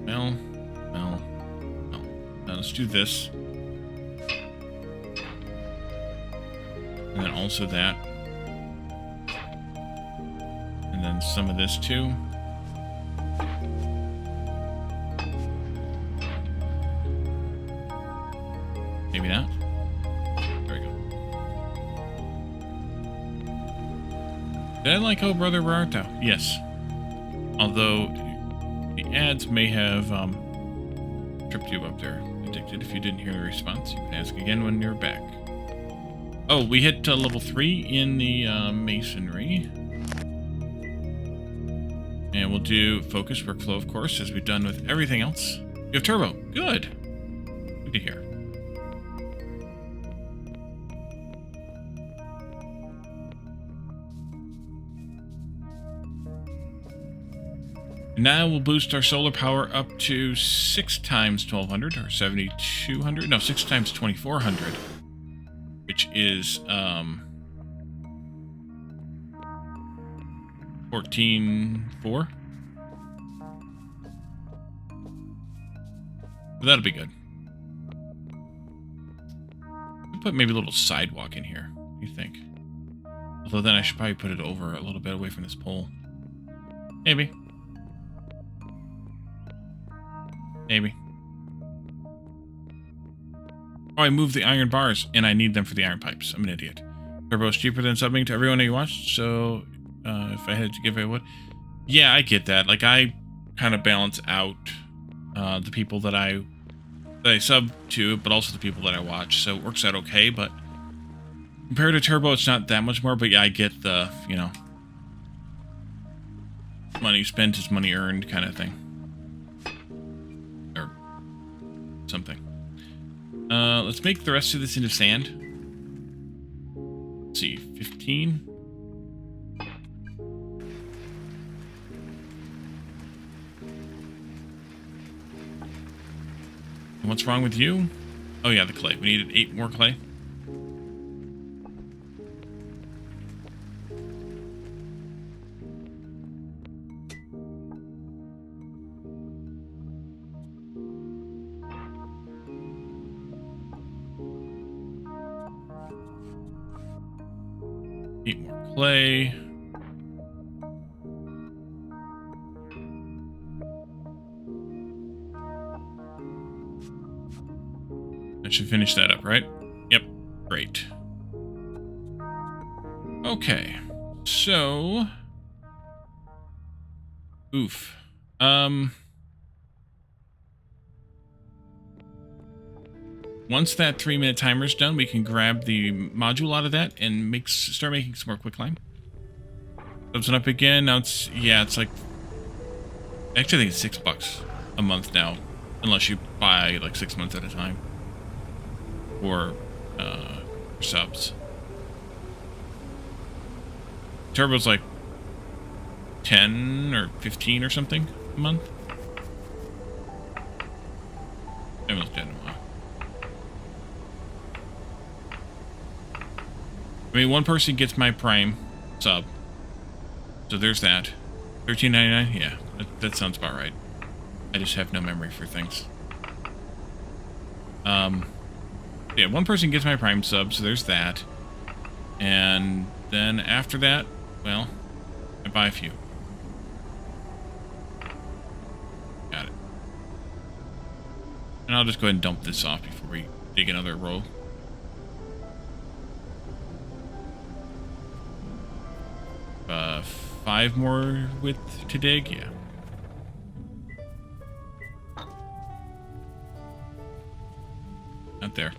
Well. Now let's do this. And then also that. And then some of this too. Maybe not. There we go. Did I like Oh Brother Where Art Thou? Yes. Although the ads may have tripped you up there. Addicted. If you didn't hear the response, you can ask again when you're back. Oh, we hit level 3 in the masonry. And we'll do focus workflow, of course, as we've done with everything else. You have turbo. Good. Good to hear. Now we'll boost our solar power up to 6 times 1200 or 7200. No, 6 times 2400, which is 14.4. But that'll be good. I'll put maybe a little sidewalk in here. What do you think? Although then I should probably put it over a little bit away from this pole. Maybe. Maybe. Oh, I moved the iron bars, and I need them for the iron pipes. I'm an idiot. Turbo's cheaper than subbing to everyone you watched, so if I had to give it what? Yeah, I get that. Like, I kind of balance out the people that I sub to, but also the people that I watch, so it works out okay, but compared to Turbo, it's not that much more, but yeah, I get the, you know, money spent is money earned kind of thing. Or something. Let's make the rest of this into sand. Let's see, 15. And what's wrong with you? Oh yeah, the clay. We needed 8 more clay. 8 more clay. I should finish that up, right? Yep. Great. Okay. So... Oof. Once that 3-minute timer's done, we can grab the module out of that and start making some more quicklime. Opens it up again. Now it's, yeah, it's like, actually I think it's $6 a month now, unless you buy like 6 months at a time, or subs. Turbo's like 10 or 15 or something a month. I haven't looked at it in a while. I mean, one person gets my Prime sub, so there's that. $13.99? Yeah, that sounds about right. I just have no memory for things. Yeah, one person gets my Prime sub, so there's that. And then after that, well, I buy a few. Got it. And I'll just go ahead and dump this off before we dig another roll. Five more width to dig, yeah. Not there.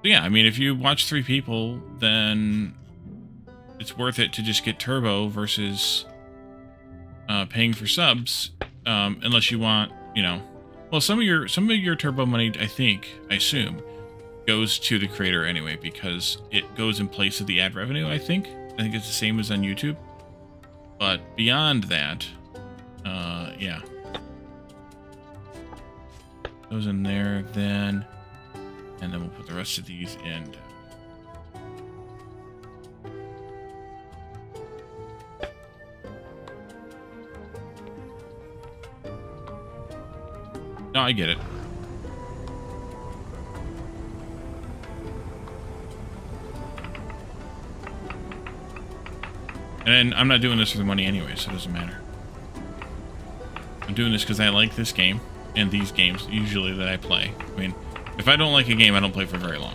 So yeah, I mean, if you watch 3 people, then it's worth it to just get turbo versus paying for subs, unless you want, you know, well, some of your turbo money, I assume, goes to the creator anyway, because it goes in place of the ad revenue. I think it's the same as on YouTube, but beyond that, yeah, goes in there then. And then we'll put the rest of these in. No, I get it. And I'm not doing this for the money anyway, so it doesn't matter. I'm doing this because I like this game and these games usually that I play. I mean, if I don't like a game, I don't play for very long.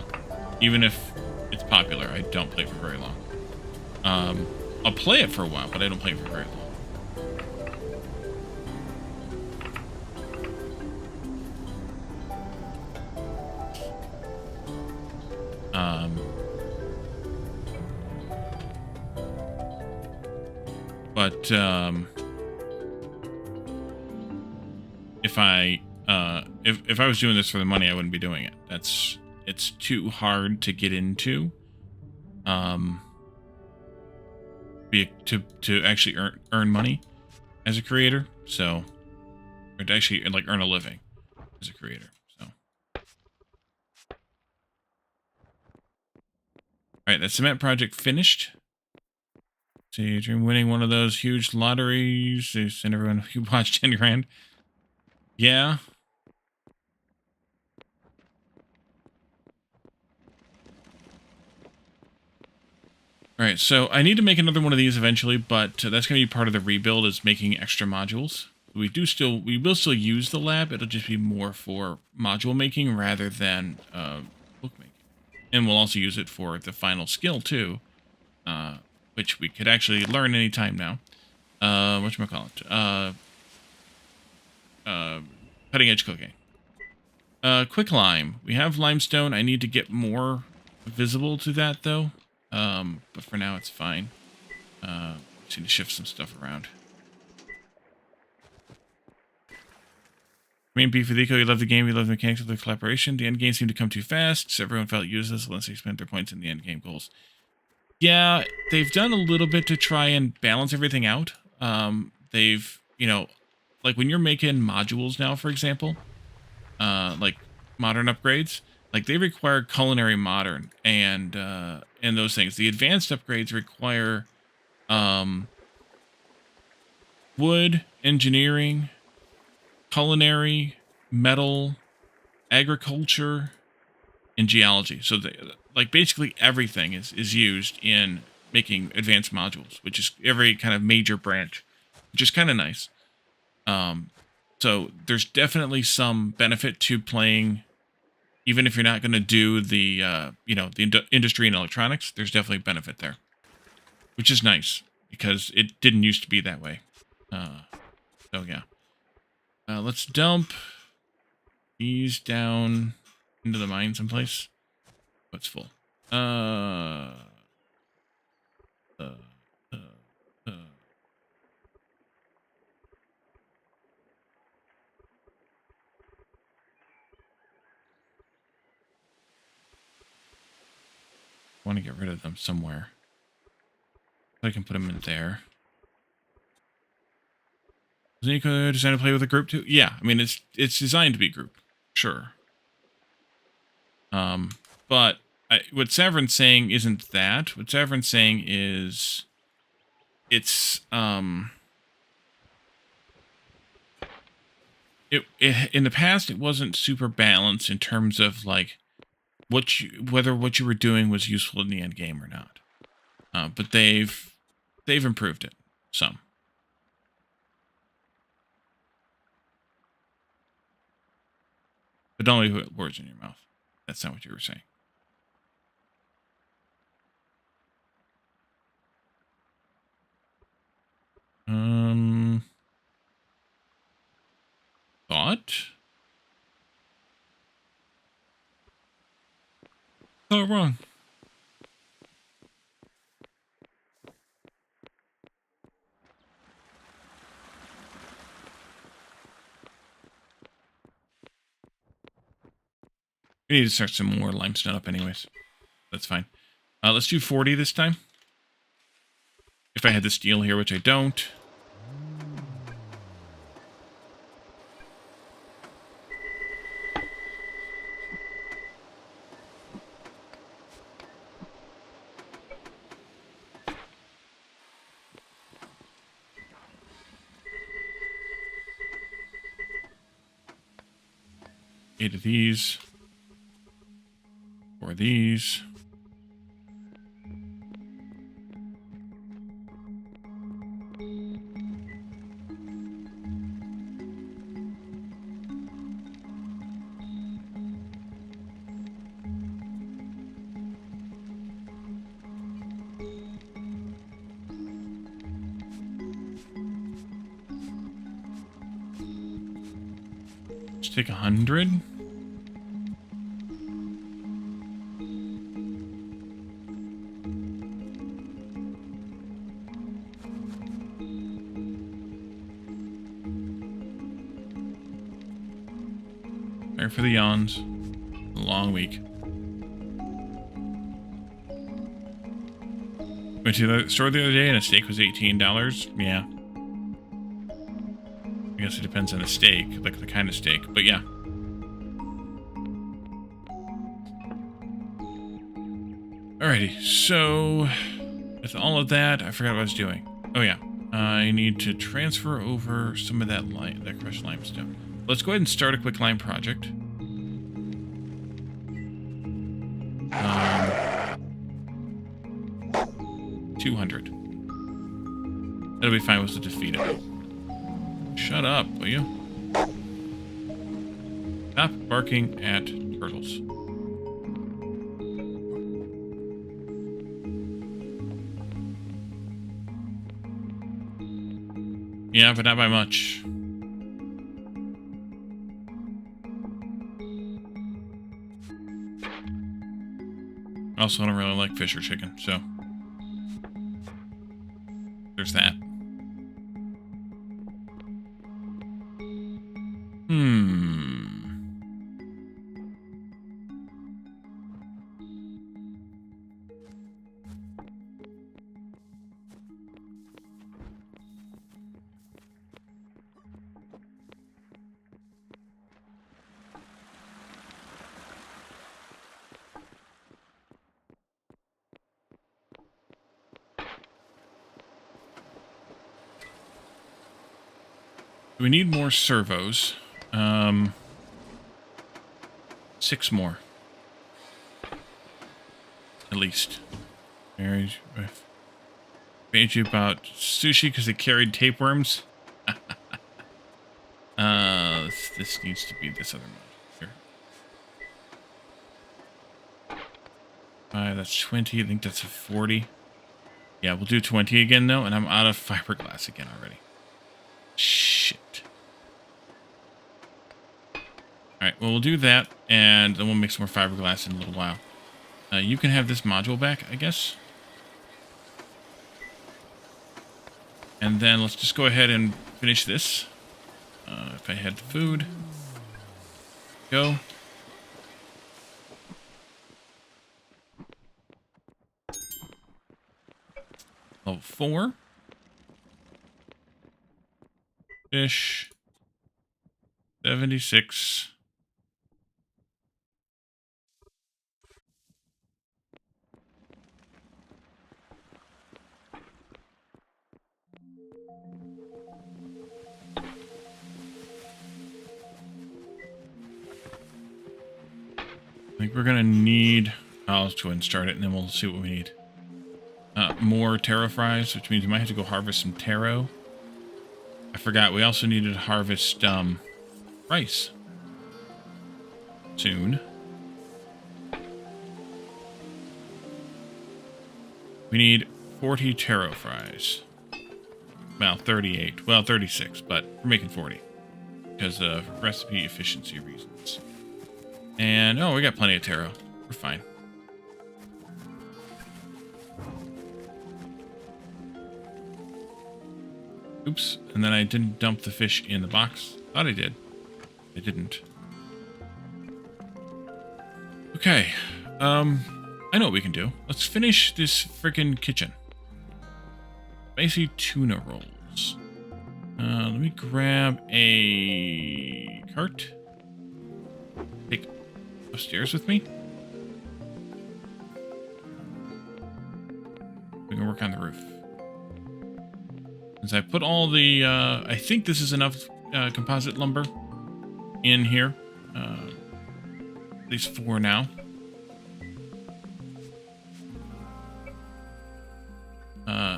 Even if it's popular, I don't play for very long. I'll play it for a while, but I don't play for very long. But if I was doing this for the money, I wouldn't be doing it. It's too hard to get into. To actually earn money as a creator. So, or to actually like earn a living as a creator. So, all right, that cement project finished. See, dream winning one of those huge lotteries. Send everyone who watched 10 grand. Yeah. All right, so I need to make another one of these eventually, but that's going to be part of the rebuild, is making extra modules. We will still use the lab. It'll just be more for module making rather than book making. And we'll also use it for the final skill too, which we could actually learn anytime now. Whatchamacallit? Cutting edge cooking. Quicklime. We have limestone. I need to get more visible to that though. But for now it's fine. Just need to shift some stuff around. Main beef with Eco, you love the game, you love the mechanics of the collaboration. The end game seemed to come too fast, so everyone felt useless unless they spent their points in the end game goals. Yeah, they've done a little bit to try and balance everything out. They've, you know, like when you're making modules now, for example, like modern upgrades, like they require culinary modern and those things. The advanced upgrades require wood, engineering, culinary, metal, agriculture, and geology. So like basically everything is used in making advanced modules, which is every kind of major branch, which is kind of nice. So there's definitely some benefit to playing, even if you're not going to do the, the industry and electronics. There's definitely benefit there, which is nice because it didn't used to be that way. So yeah, let's dump these down into the mine someplace. What's full? Uh, uh, uh. I want to get rid of them somewhere. I can put them in there. Is Nico designed to play with a group too? Yeah, I mean it's designed to be group, sure. But what Saverin's saying isn't that. What Saverin's saying is, it's it in the past it wasn't super balanced in terms of like whether what you were doing was useful in the end game or not. But they've improved it some. But don't leave words in your mouth. That's not what you were saying. Thought? Oh, wrong. We need to start some more limestone up anyways. That's fine. Let's do 40 this time. If I had the steel here, which I don't. Eight of these. 4 of these. Just take 100. Sorry for the yawns. A long week. Went to the store the other day and a steak was $18. Yeah. I guess it depends on the steak, like the kind of steak, but yeah. Alrighty, so with all of that, I forgot what I was doing. Oh yeah, I need to transfer over some of that crushed limestone. Let's go ahead and start a quick lime project. 200. That'll be fine with to defeat it. Shut up, will you? Stop barking at turtles. Yeah, but not by much. Also, I don't really like fish or chicken, so there's that. We need more servos. 6 more. least. I made you about sushi because they carried tapeworms. This needs to be this other mod here. That's 20. I think that's a 40. Yeah, we'll do 20 again though, and I'm out of fiberglass again already. Shit. Alright, well, we'll do that, and then we'll make some more fiberglass in a little while. You can have this module back, I guess. And then let's just go ahead and finish this. If I had the food. Go. Level 4. Fish. 76. I think we're gonna need... I'll just go ahead and start it, and then we'll see what we need. More taro fries, which means we might have to go harvest some taro. I forgot, we also needed to harvest rice. Soon. We need 40 taro fries. Well, 38. Well, 36, but we're making 40. Because of recipe efficiency reasons. And, oh, we got plenty of taro. We're fine. Oops, and then I didn't dump the fish in the box. Thought I did. I didn't. Okay, I know what we can do. Let's finish this freaking kitchen. Spicy tuna rolls. Let me grab a cart. Take upstairs with me. We can work on the roof. As I put all the, I think this is enough composite lumber in here. At least 4 now.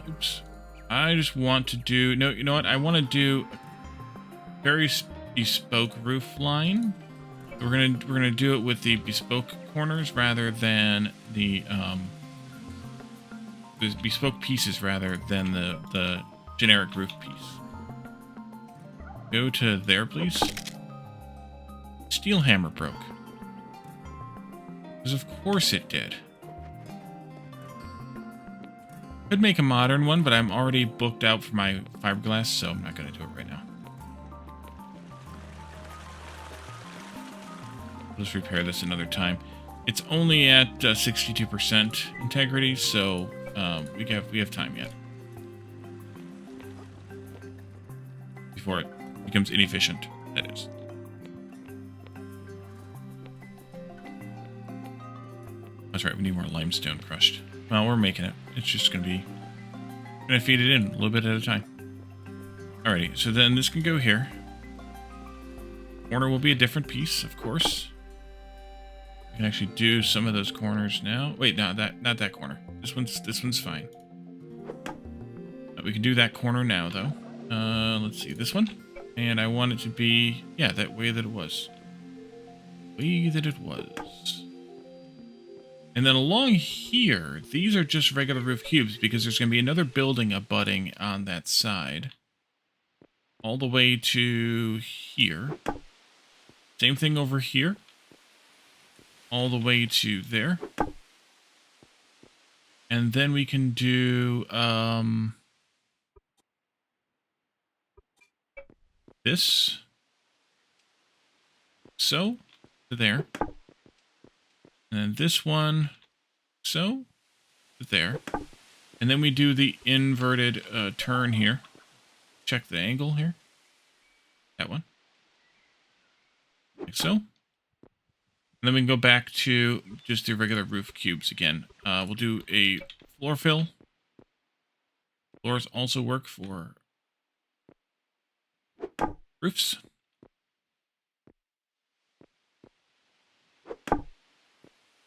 Oops. I just want to do, no, you know what? I want to do a very bespoke roof line. We're gonna do it with the bespoke corners rather than the bespoke pieces rather than the generic roof piece. Go to there, please. Steel hammer broke. Because of course it did. Could make a modern one, but I'm already booked out for my fiberglass, so I'm not going to do it right now. Let's repair this another time. It's only at 62% integrity, so we have time yet. Before it becomes inefficient, that is. That's right, we need more limestone crushed. Well, we're making it. It's just gonna feed it in a little bit at a time. Alrighty, so then this can go here. Corner will be a different piece, of course. We can actually do some of those corners now. Wait, no, not that corner. This one's fine. We can do that corner now, though. Let's see, this one. And I want it to be, yeah, that way that it was. And then along here, these are just regular roof cubes because there's going to be another building abutting on that side. All the way to here. Same thing over here. All the way to there. And then we can do, this. So, to there. And then this one, so, to there. And then we do the inverted turn here. Check the angle here. That one. Like so. And then we can go back to just the regular roof cubes again. We'll do a floor fill. Floors also work for roofs.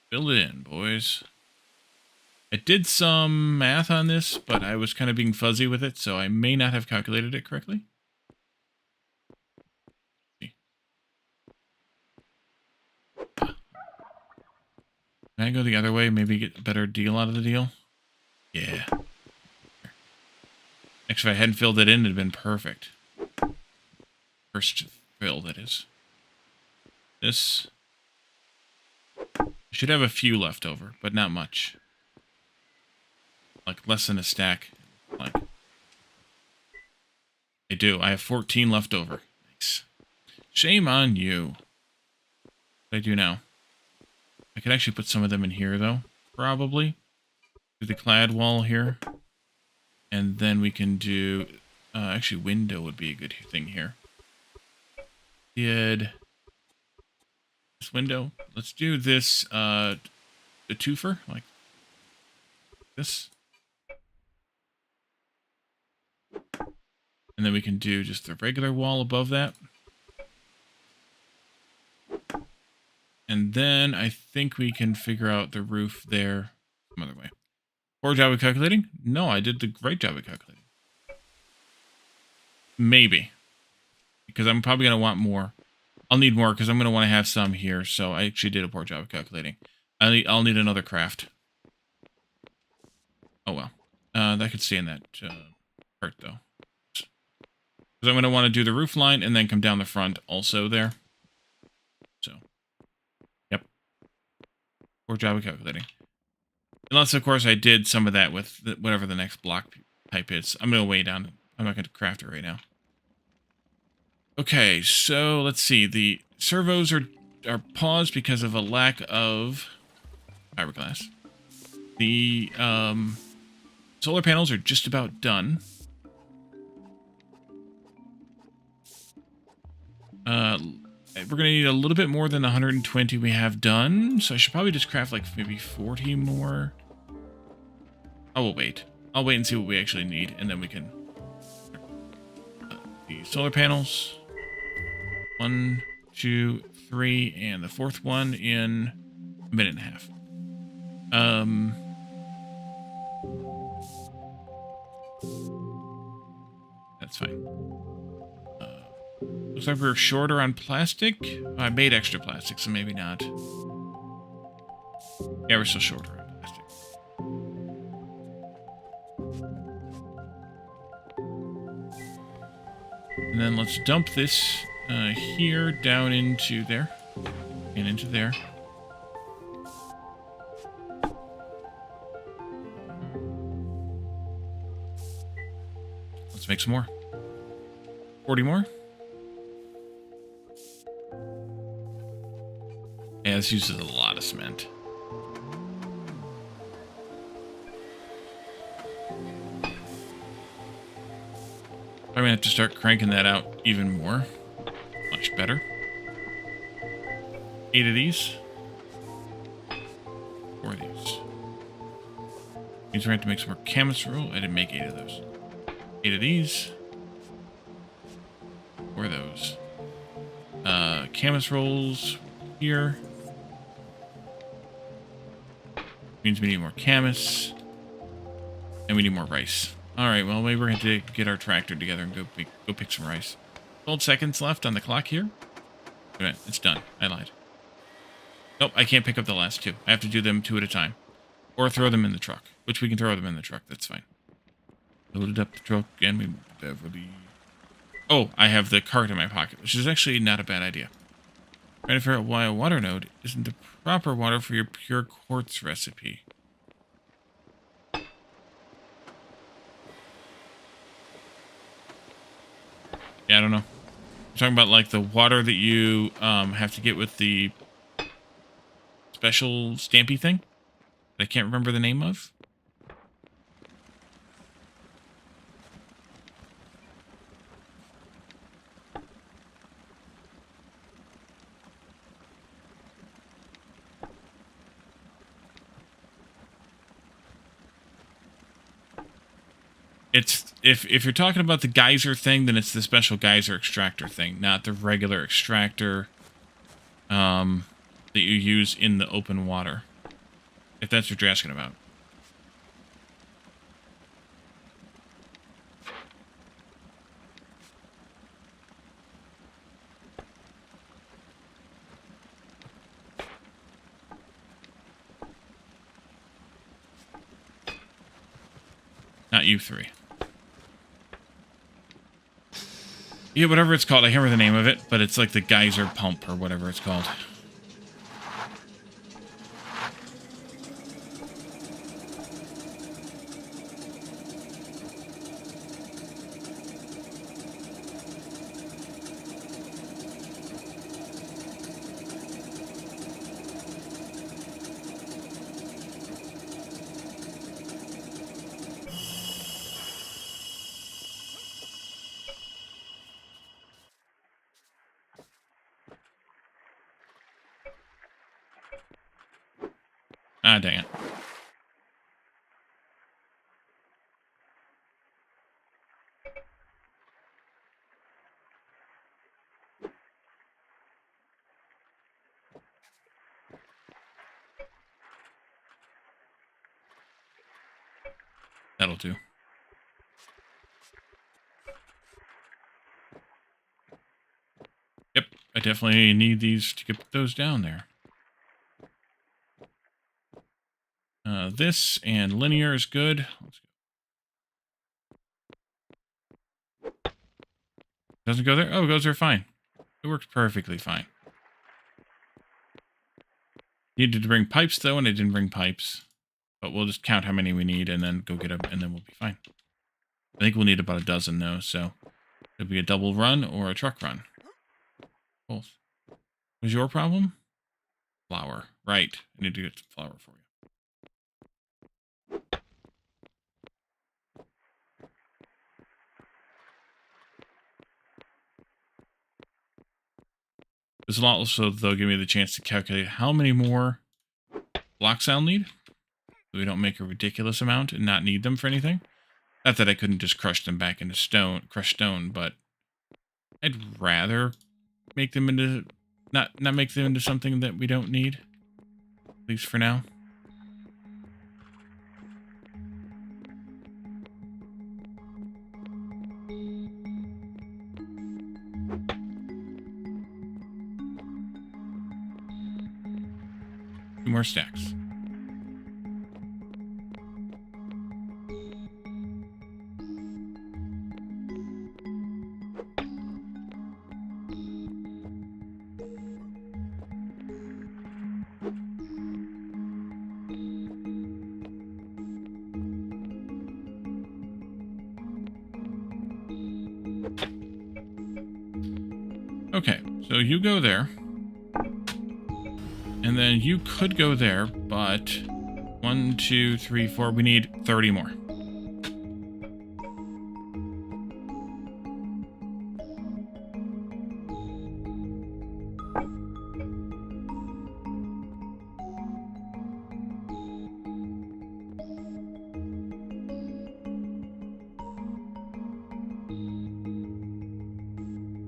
Fill it in, boys. I did some math on this, but I was kind of being fuzzy with it, so I may not have calculated it correctly. Can I go the other way? Maybe get a better deal out of the deal? Yeah. Actually, if I hadn't filled it in, it'd have been perfect. First fill, that is. This. I should have a few left over, but not much. Like less than a stack. Like I do. I have 14 left over. Nice. Shame on you. What do I do now? I could actually put some of them in here, though. Probably. Do the clad wall here. And then we can do... actually, window would be a good thing here. Did... this window. Let's do this, the twofer. Like this. And then we can do just the regular wall above that. And then I think we can figure out the roof there some other way. Poor job of calculating? No, I did the great job of calculating. Maybe. Because I'm probably going to want more. I'll need more because I'm going to want to have some here. So I actually did a poor job of calculating. I'll need another craft. Oh well. That could stay in that part though. Because I'm going to want to do the roof line and then come down the front also there. So. Yep. Poor job of calculating. Unless, of course, I did some of that with whatever the next block type is. I'm going to weigh down. I'm not going to craft it right now. Okay, so let's see. The servos are paused because of a lack of fiberglass. The solar panels are just about done. We're going to need a little bit more than the 120 we have done, so I should probably just craft like maybe 40 more. I will wait. I'll wait and see what we actually need, and then we can... the solar panels. 1, 2, 3, and the fourth one in a minute and a half. That's fine. Looks like we're shorter on plastic. I made extra plastic, so maybe not. Yeah, we're still shorter on plastic. And then let's dump this here down into there. And into there. Let's make some more. 40 more. Yeah, this uses a lot of cement. I'm gonna have to start cranking that out even more. Much better. 8 of these. 4 of these. Means we're gonna have to make some more camas roll. I didn't make 8 of those. 8 of these. 4 of those. Camas rolls here. Means we need more camas. And we need more rice. Alright, well, maybe we're going to get our tractor together and go pick some rice. 12 seconds left on the clock here. Wait a minute, it's done. I lied. Nope, I can't pick up the last 2. I have to do them 2 at a time. Or throw them in the truck. Which we can throw them in the truck, that's fine. Loaded up the truck and we Beverly. Oh, I have the cart in my pocket, which is actually not a bad idea. Trying to figure out why a water node isn't the proper water for your pure quartz recipe. Yeah, I don't know. I'm talking about like the water that you have to get with the special stampy thing that I can't remember the name of. It's if you're talking about the geyser thing, then it's the special geyser extractor thing, not the regular extractor that you use in the open water. If that's what you're asking about. not you three. Yeah, whatever it's called. I can't remember the name of it, but it's like the geyser pump or whatever it's called. Ah, dang it. That'll do. Yep, I definitely need these to get those down there. This and linear is good. Let's go. Doesn't go there? Oh, it goes there fine. It works perfectly fine. Needed to bring pipes, though, and I didn't bring pipes. But we'll just count how many we need and then go get them, and then we'll be fine. I think we'll need about a dozen, though, so it'll be a double run or a truck run. Both. Was your problem? Flour. Right. I need to get some flour for you. This will also, though, give me the chance to calculate how many more blocks I'll need. So we don't make a ridiculous amount and not need them for anything. Not that I couldn't just crush them back into stone, but I'd rather make them into, not make them into something that we don't need. At least for now. Two more stacks. Okay, so you go there. And then you could go there, but 1, 2, 3, 4, we need 30 more.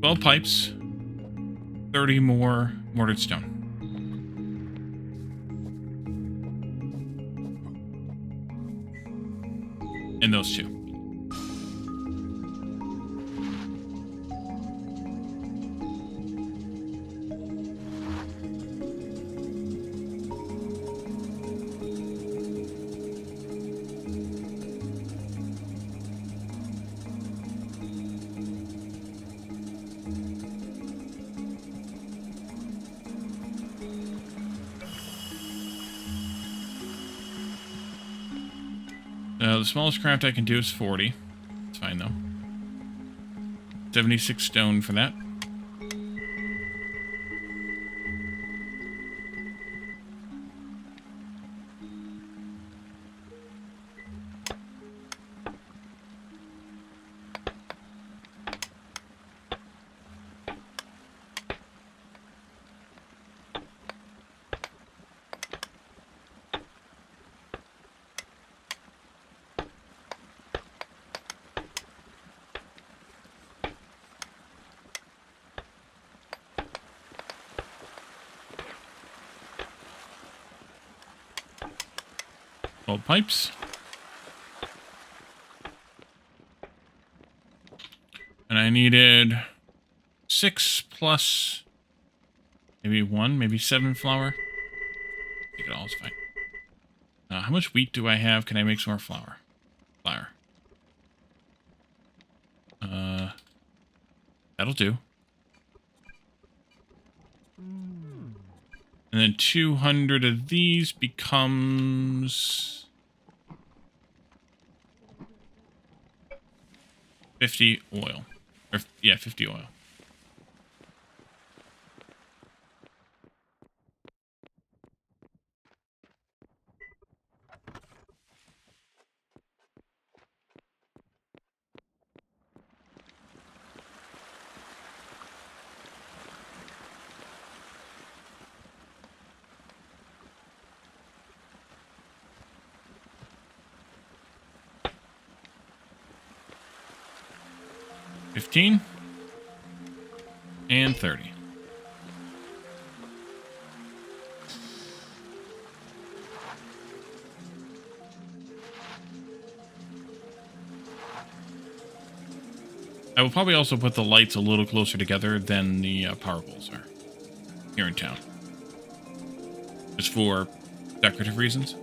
Well, pipes, 30 more mortared stone. And those two. The smallest craft I can do is 40. It's fine, though. 76 stone for that. Old pipes. And I needed 6 plus maybe 1, maybe 7 flour. Take it all, it's fine. How much wheat do I have? Can I make some more flour? Flour. That'll do. And then 200 of these becomes 50 oil. Or, yeah, 50 oil. $15 and $30. I will probably also put the lights a little closer together than the power poles are here in town. Just for decorative reasons.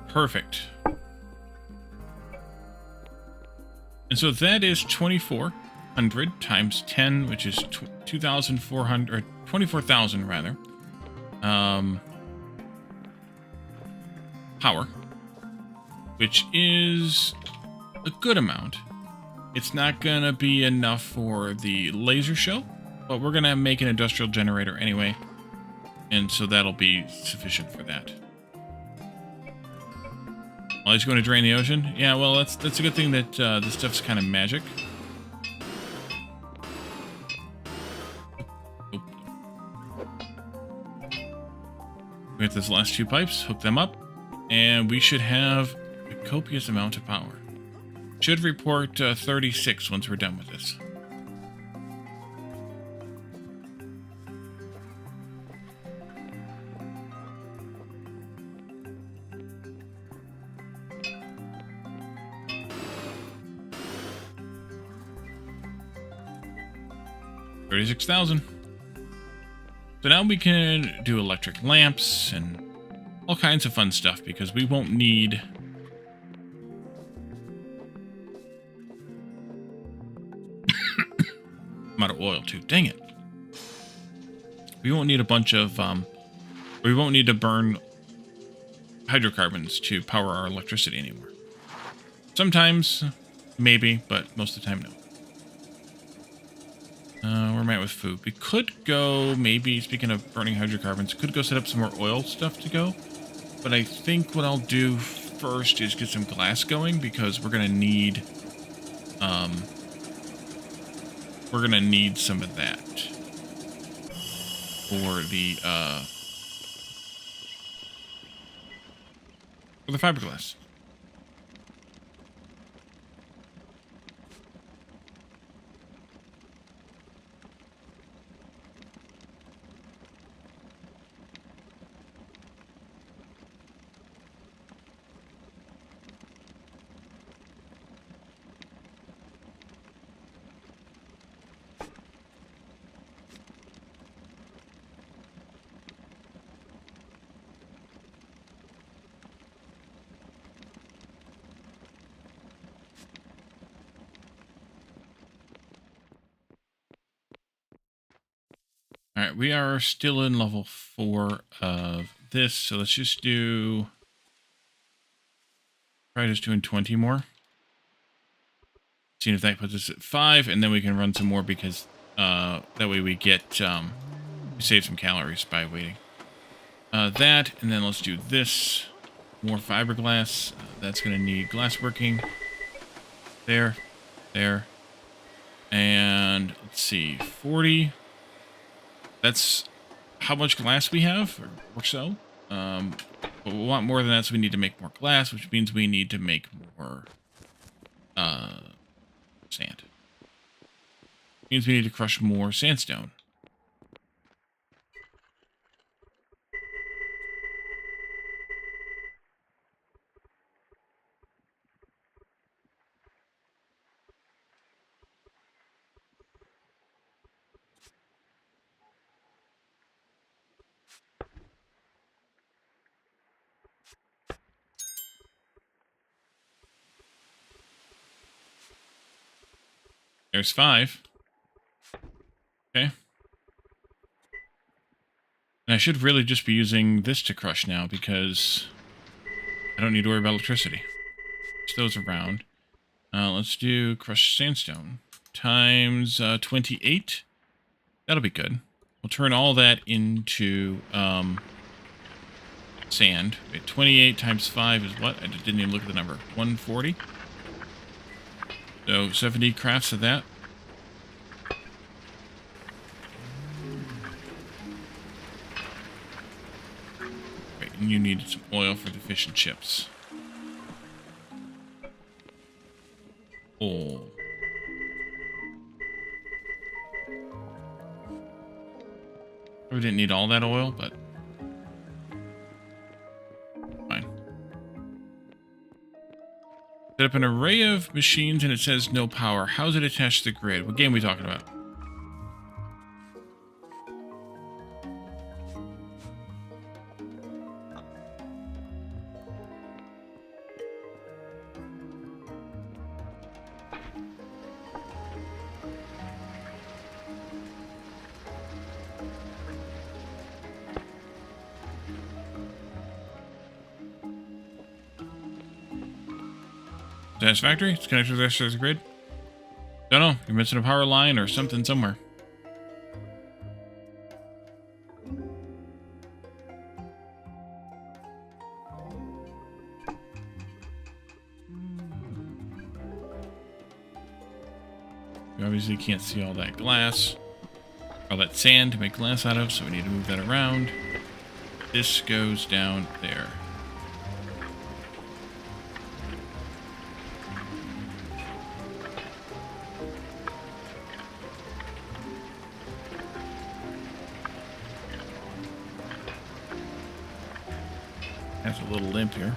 Perfect. And so that is 2,400 times 10, which is 2,400, or 24,000 rather. Power, which is a good amount. It's not gonna be enough for the laser show, but we're gonna make an industrial generator anyway, and so that'll be sufficient for that. Oh, he's going to drain the ocean? Yeah, well, that's a good thing that this stuff's kind of magic. Oh. We have those last two pipes, hook them up, and we should have a copious amount of power. Should report 36 once we're done with this. $36,000. So now we can do electric lamps and all kinds of fun stuff because we won't need I'm out of oil too. Dang it. We won't need a bunch of we won't need to burn hydrocarbons to power our electricity anymore. Sometimes, maybe, but most of the time, no. Where am I at with food? We could go, maybe, speaking of burning hydrocarbons, could go set up some more oil stuff to go. But I think what I'll do first is get some glass going because we're going to need, some of that for the fiberglass. All right, we are still in level 4 of this, so let's just do... Try just doing 20 more. Seeing if that puts us at 5, and then we can run some more because that way we get we save some calories by waiting. That, and then let's do this. More fiberglass. That's going to need glass working. There. And let's see, 40. That's how much glass we have, or so. But we want more than that, so we need to make more glass, which means we need to make more sand. Means we need to crush more sandstone. There's 5. Okay. And I should really just be using this to crush now because I don't need to worry about electricity. Push those around. Let's do crushed sandstone times 28. That'll be good. We'll turn all that into sand. Wait, 28 times 5 is what? I didn't even look at the number. 140. So 70 crafts of that. Right, and you need some oil for the fish and chips. Oh. We didn't need all that oil, but fine. Set up an array of machines and it says no power. How's it attached to the grid? What game are we talking about? Satisfactory? It's connected to the rest of the grid? Don't know. You're missing a power line or something somewhere. You obviously can't see all that glass. All that sand to make glass out of, so we need to move that around. This goes down there. Has a little limp here.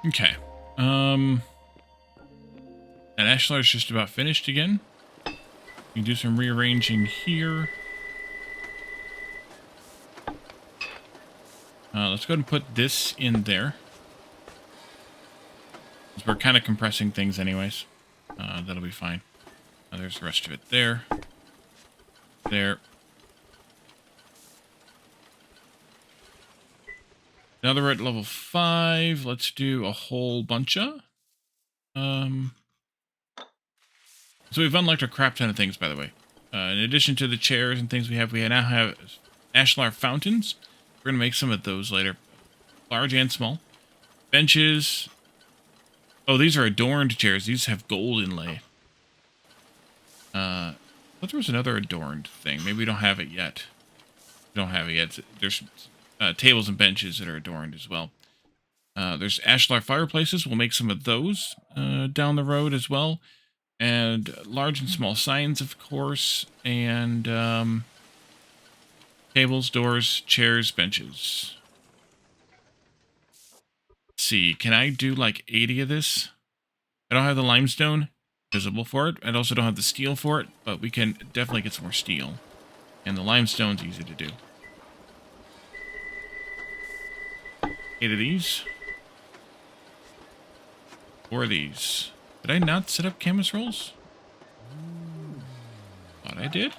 Okay. And Ashlar's just about finished again. You can do some rearranging here. Let's go ahead and put this in there. We're kind of compressing things anyways. That'll be fine. There's the rest of it there. There. Now that we're at level 5, let's do a whole bunch of. So we've unlocked a crap ton of things, by the way. In addition to the chairs and things we now have Ashlar fountains. We're going to make some of those later. Large and small. Benches. Oh, these are adorned chairs. These have gold inlay. I thought there was another adorned thing. Maybe we don't have it yet. We don't have it yet. There's tables and benches that are adorned as well. There's Ashlar fireplaces. We'll make some of those down the road as well. And large and small signs, of course. And tables, doors, chairs, benches. Let's see. Can I do like 80 of this? I don't have the limestone visible for it. I also don't have the steel for it. But we can definitely get some more steel. And the limestone's easy to do. 8 of these. 4 of these. Did I not set up canvas rolls? Thought I did.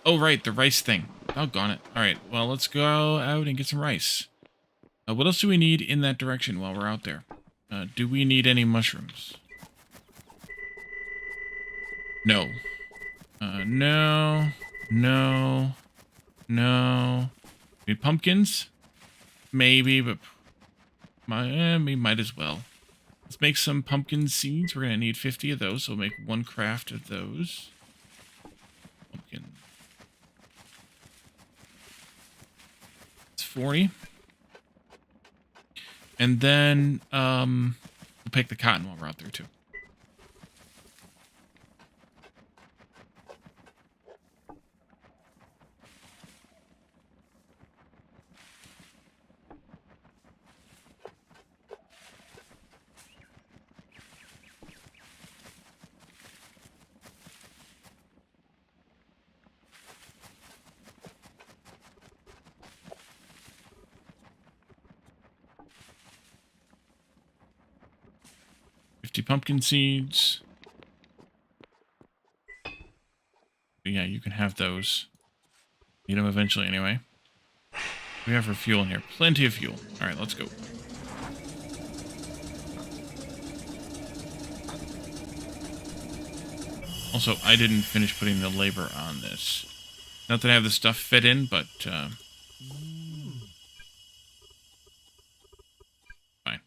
Oh, right, the rice thing. Doggone it. Alright, well, let's go out and get some rice. What else do we need in that direction while we're out there? Do we need any mushrooms? No. No. No. No. Need pumpkins? Maybe, but we might as well. Let's make some pumpkin seeds. We're going to need 50 of those, so we'll make 1 craft of those. Pumpkin. It's 40. And then we'll pick the cotton while we're out there, too. Pumpkin seeds. But yeah, you can have those. Need them eventually anyway. We have for fuel in here. Plenty of fuel. Alright, let's go. Also, I didn't finish putting the labor on this. Not that I have the stuff fit in, but fine.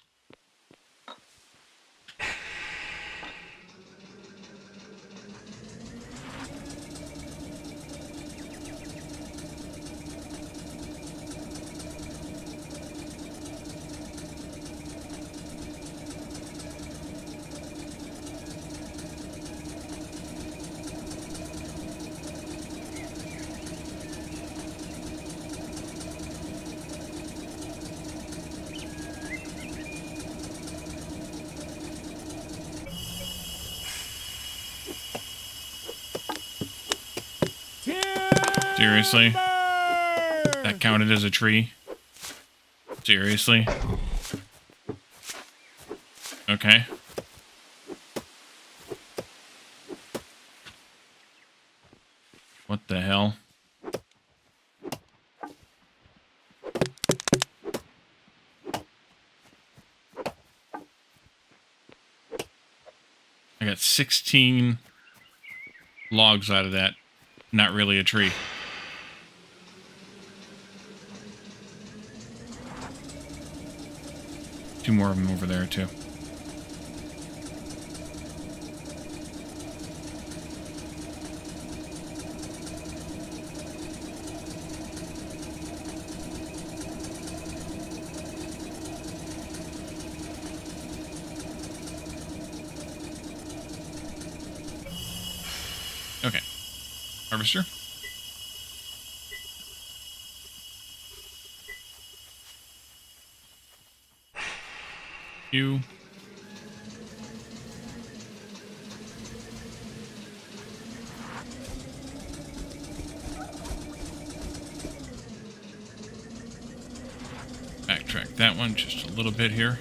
Seriously? That counted as a tree? Seriously? Okay. What the hell? I got 16 logs out of that. Not really a tree. Two more of them over there, too. Okay. Harvester. You. Backtrack that one just a little bit here.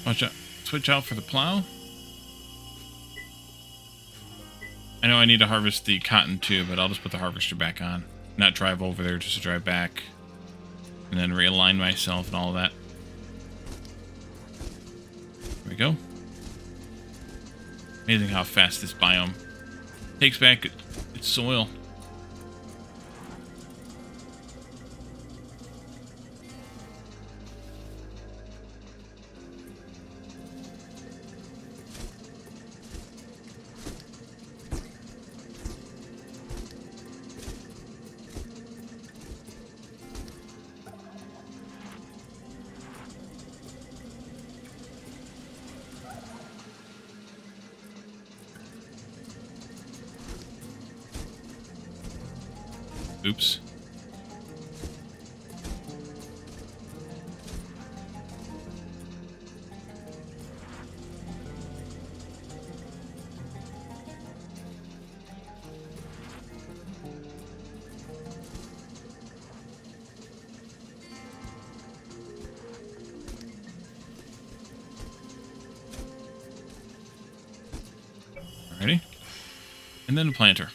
Watch out. Switch out for the plow. I know I need to harvest the cotton too, but I'll just put the harvester back on. Not drive over there, just to drive back. And then realign myself and all that. There we go. Amazing how fast this biome takes back its soil. Oops. Alrighty. And then a planter.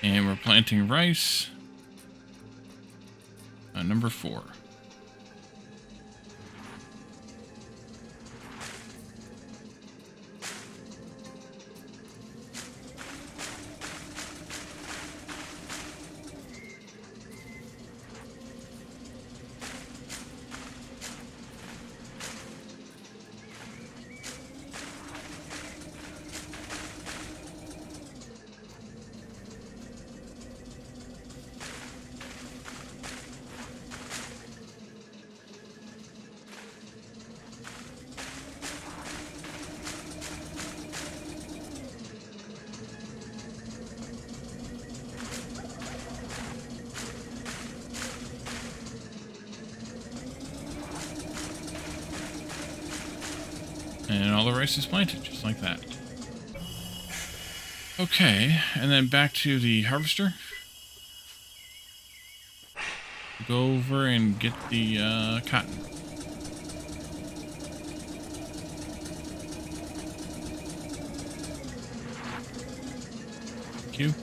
And we're planting rice. Number 4. And all the rice is planted, just like that. Okay, and then back to the harvester. Go over and get the cotton. Thank you.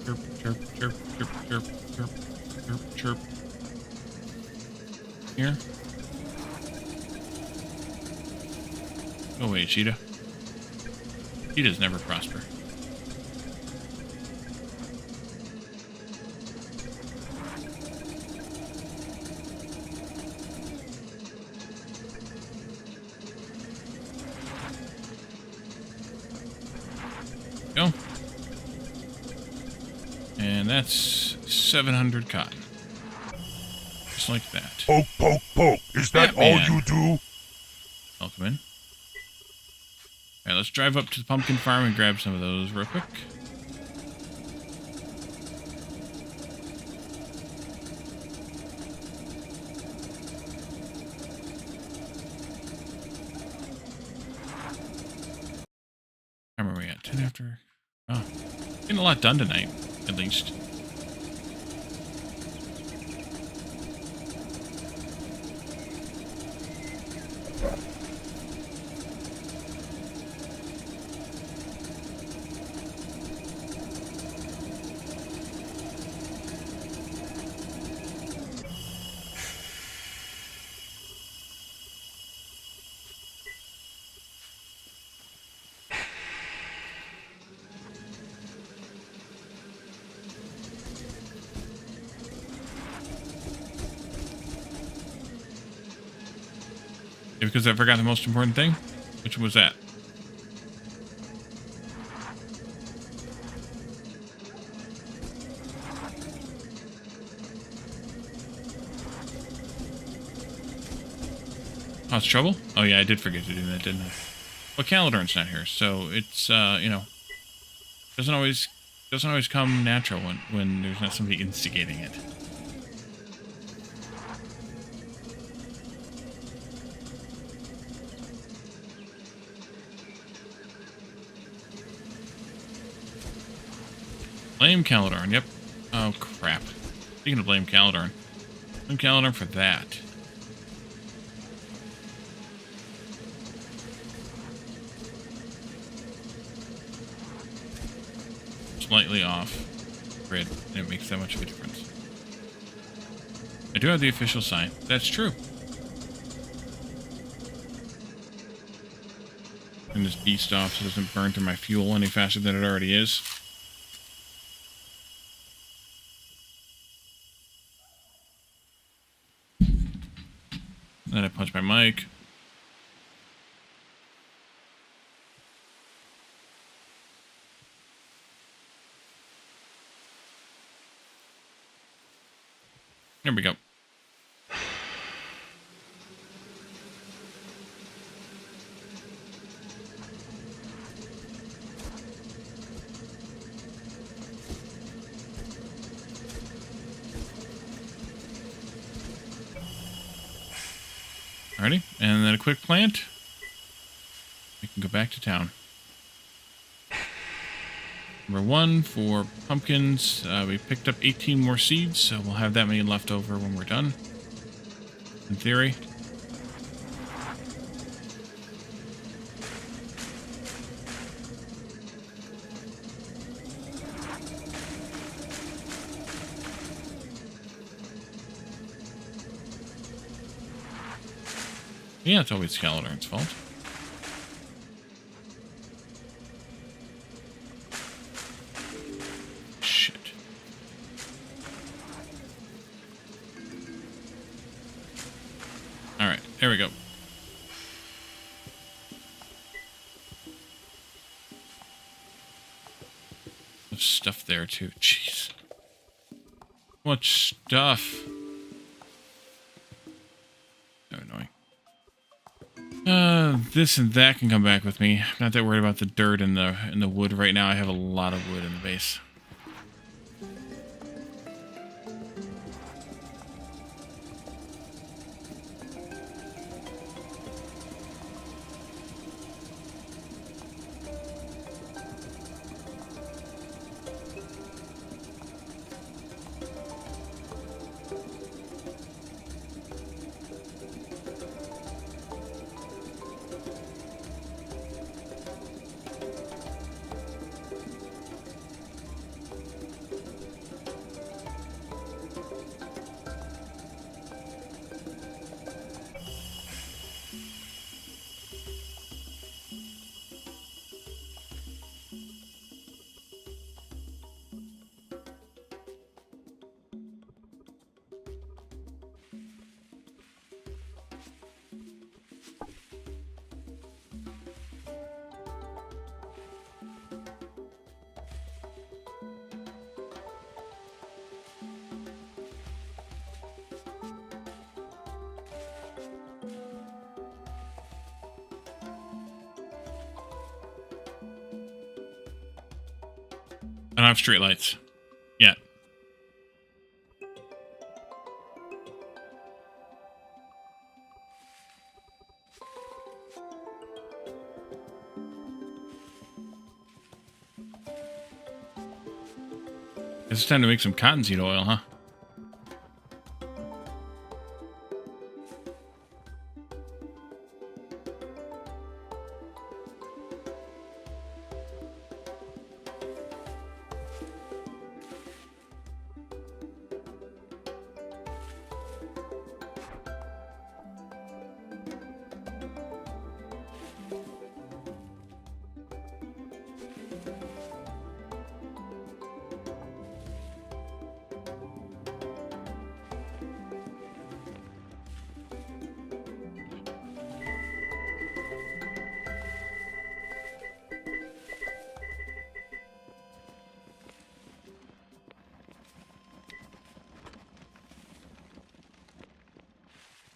Chirp, chirp, chirp, chirp, chirp, chirp, chirp, chirp. Here. Go away, cheetah. Cheetahs never prosper. Go. And that's 700 cotton. Just like that. Poke, poke, poke. Is that Batman. all you do? Welcome in. Alright, let's drive up to the pumpkin farm and grab some of those real quick. How are we at? 10 after? Oh. Getting a lot done tonight, at least. Yeah, because I forgot the most important thing. Which was that? Cause trouble? Oh yeah, I did forget to do that, didn't I? Well, Calidorn's not here, so it's you know, doesn't always come natural when there's not somebody instigating it. Blame Caledorn, yep. Oh, crap. Speaking of blame Caledorn. Blame Caledorn for that. Slightly off grid, and it makes that much of a difference. I do have the official sign. That's true. And this beast off so it doesn't burn through my fuel any faster than it already is. Then I punch my mic. There we go. Alrighty, and then a quick plant. We can go back to town. Number 1 for pumpkins. We picked up 18 more seeds, so we'll have that many left over when we're done. In theory. Yeah, it's always Caledorn's fault. Shit. Alright, there we go. There's stuff there too. Jeez. Much stuff. So annoying. This and that can come back with me. Not that worried about the dirt and the wood right now. I have a lot of wood in the base. I don't have street lights yet. It's time to make some cottonseed oil, huh?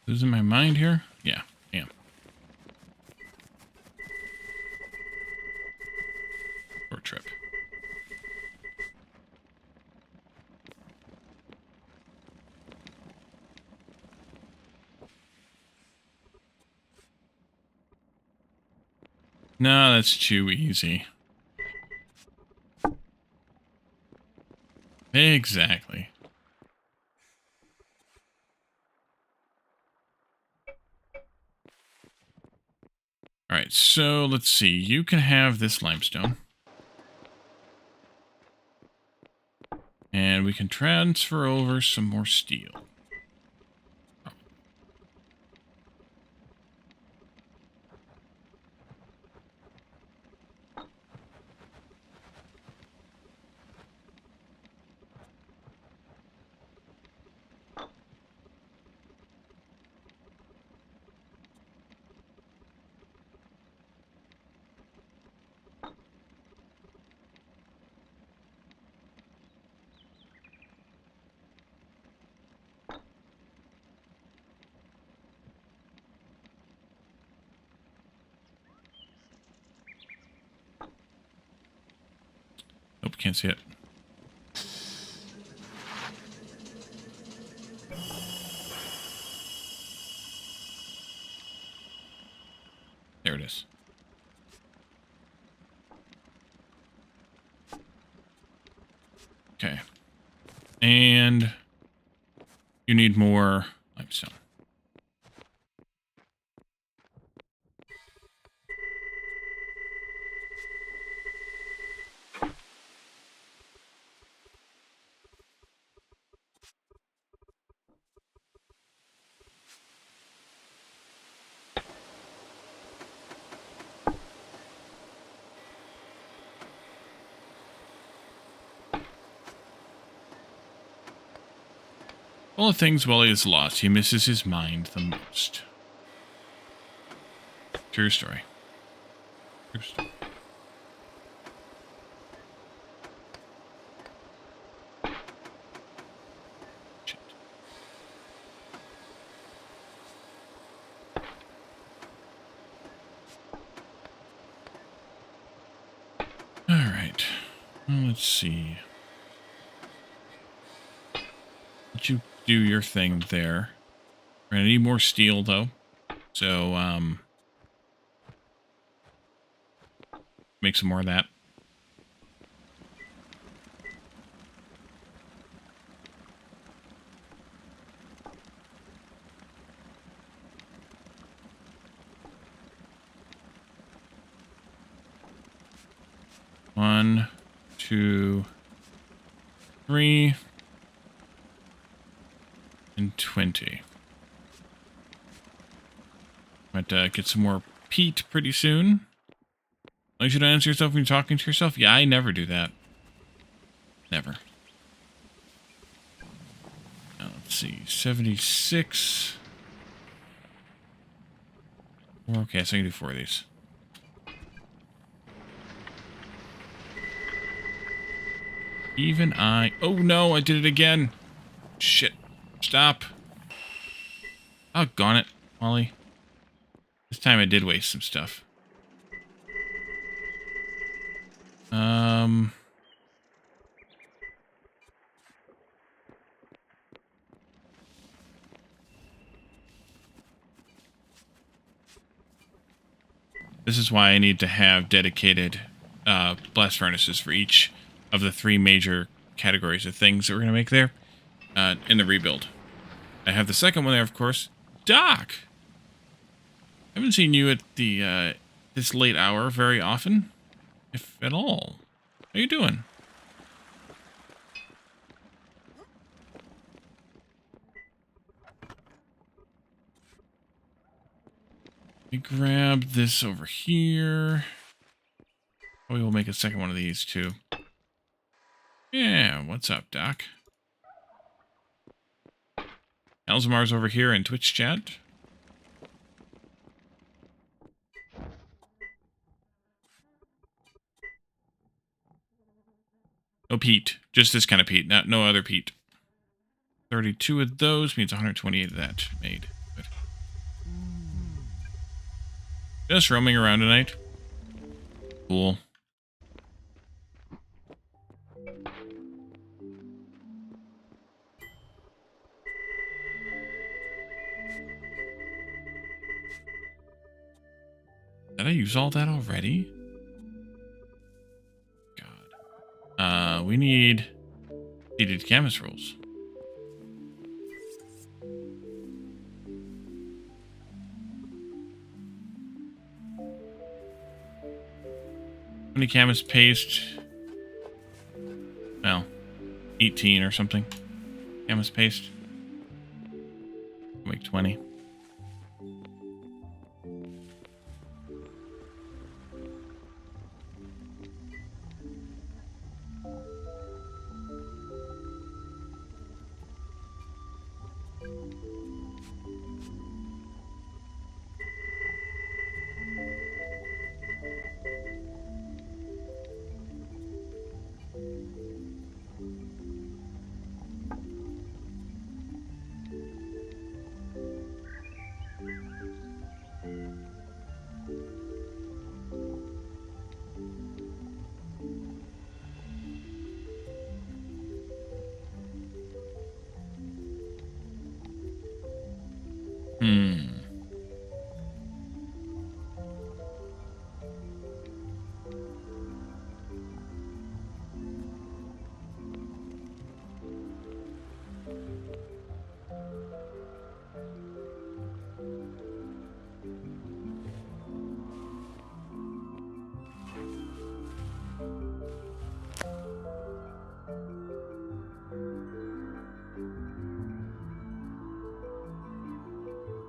Losing my mind here? Yeah, I am. Short trip. No, that's too easy. Exactly. All right, so let's see. You can have this limestone. And we can transfer over some more steel. Nope, can't see it. There it is. Okay. And you need more limestone. All the things Wally is lost, he misses his mind the most. True story. True story. Shit. All right. Well, let's see. Let you do your thing there. We're gonna need more steel though. So make some more of that. One, 2, 3, and 20. Might get some more peat pretty soon. You should answer yourself when you're talking to yourself. Yeah, I never do that. Never. Now, let's see. 76. Okay, so I can do 4 of these. Even I... Oh no, I did it again. Shit. Stop. Doggone it, Molly. This time I did waste some stuff. This is why I need to have dedicated blast furnaces for each of the 3 major categories of things that we're going to make there in the rebuild. I have the second one there, of course. Doc! I haven't seen you at the this late hour very often, if at all. How you doing? Let me grab this over here. Oh, we will make a second one of these too. Yeah, what's up, Doc? Alzamar's over here in Twitch chat. No peat. Just this kind of peat. No other peat. 32 of those means 128 of that made. Good. Just roaming around tonight. Cool. Did I use all that already? God. We need Seeded canvas rolls. How many canvas paste? Well, 18 or something. Canvas paste. Make 20.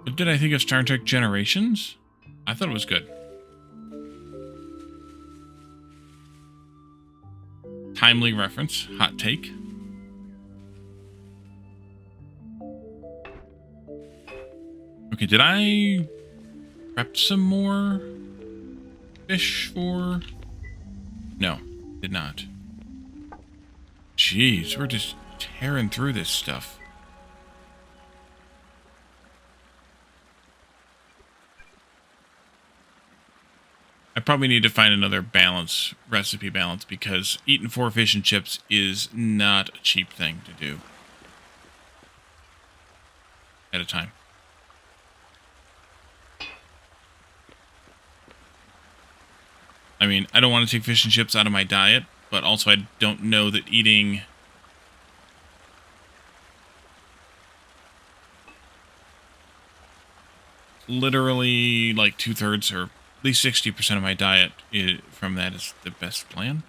What did I think of Star Trek Generations? I thought it was good. Timely reference. Hot take. Okay, did I prep some more fish for... No, did not. Jeez, we're just tearing through this stuff. I probably need to find another recipe balance, because eating 4 fish and chips is not a cheap thing to do at a time. I mean, I don't want to take fish and chips out of my diet, but also I don't know that eating literally like 2/3 or at least 60% of my diet from that is the best plan.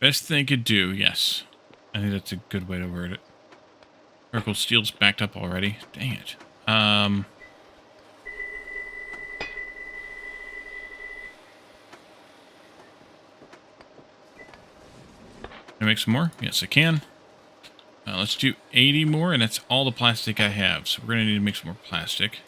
Best thing could do, yes. I think that's a good way to word it. Oracle Steel's backed up already. Dang it. Can I make some more? Yes, I can. Let's do 80 more, and that's all the plastic I have. So we're going to need to make some more plastic.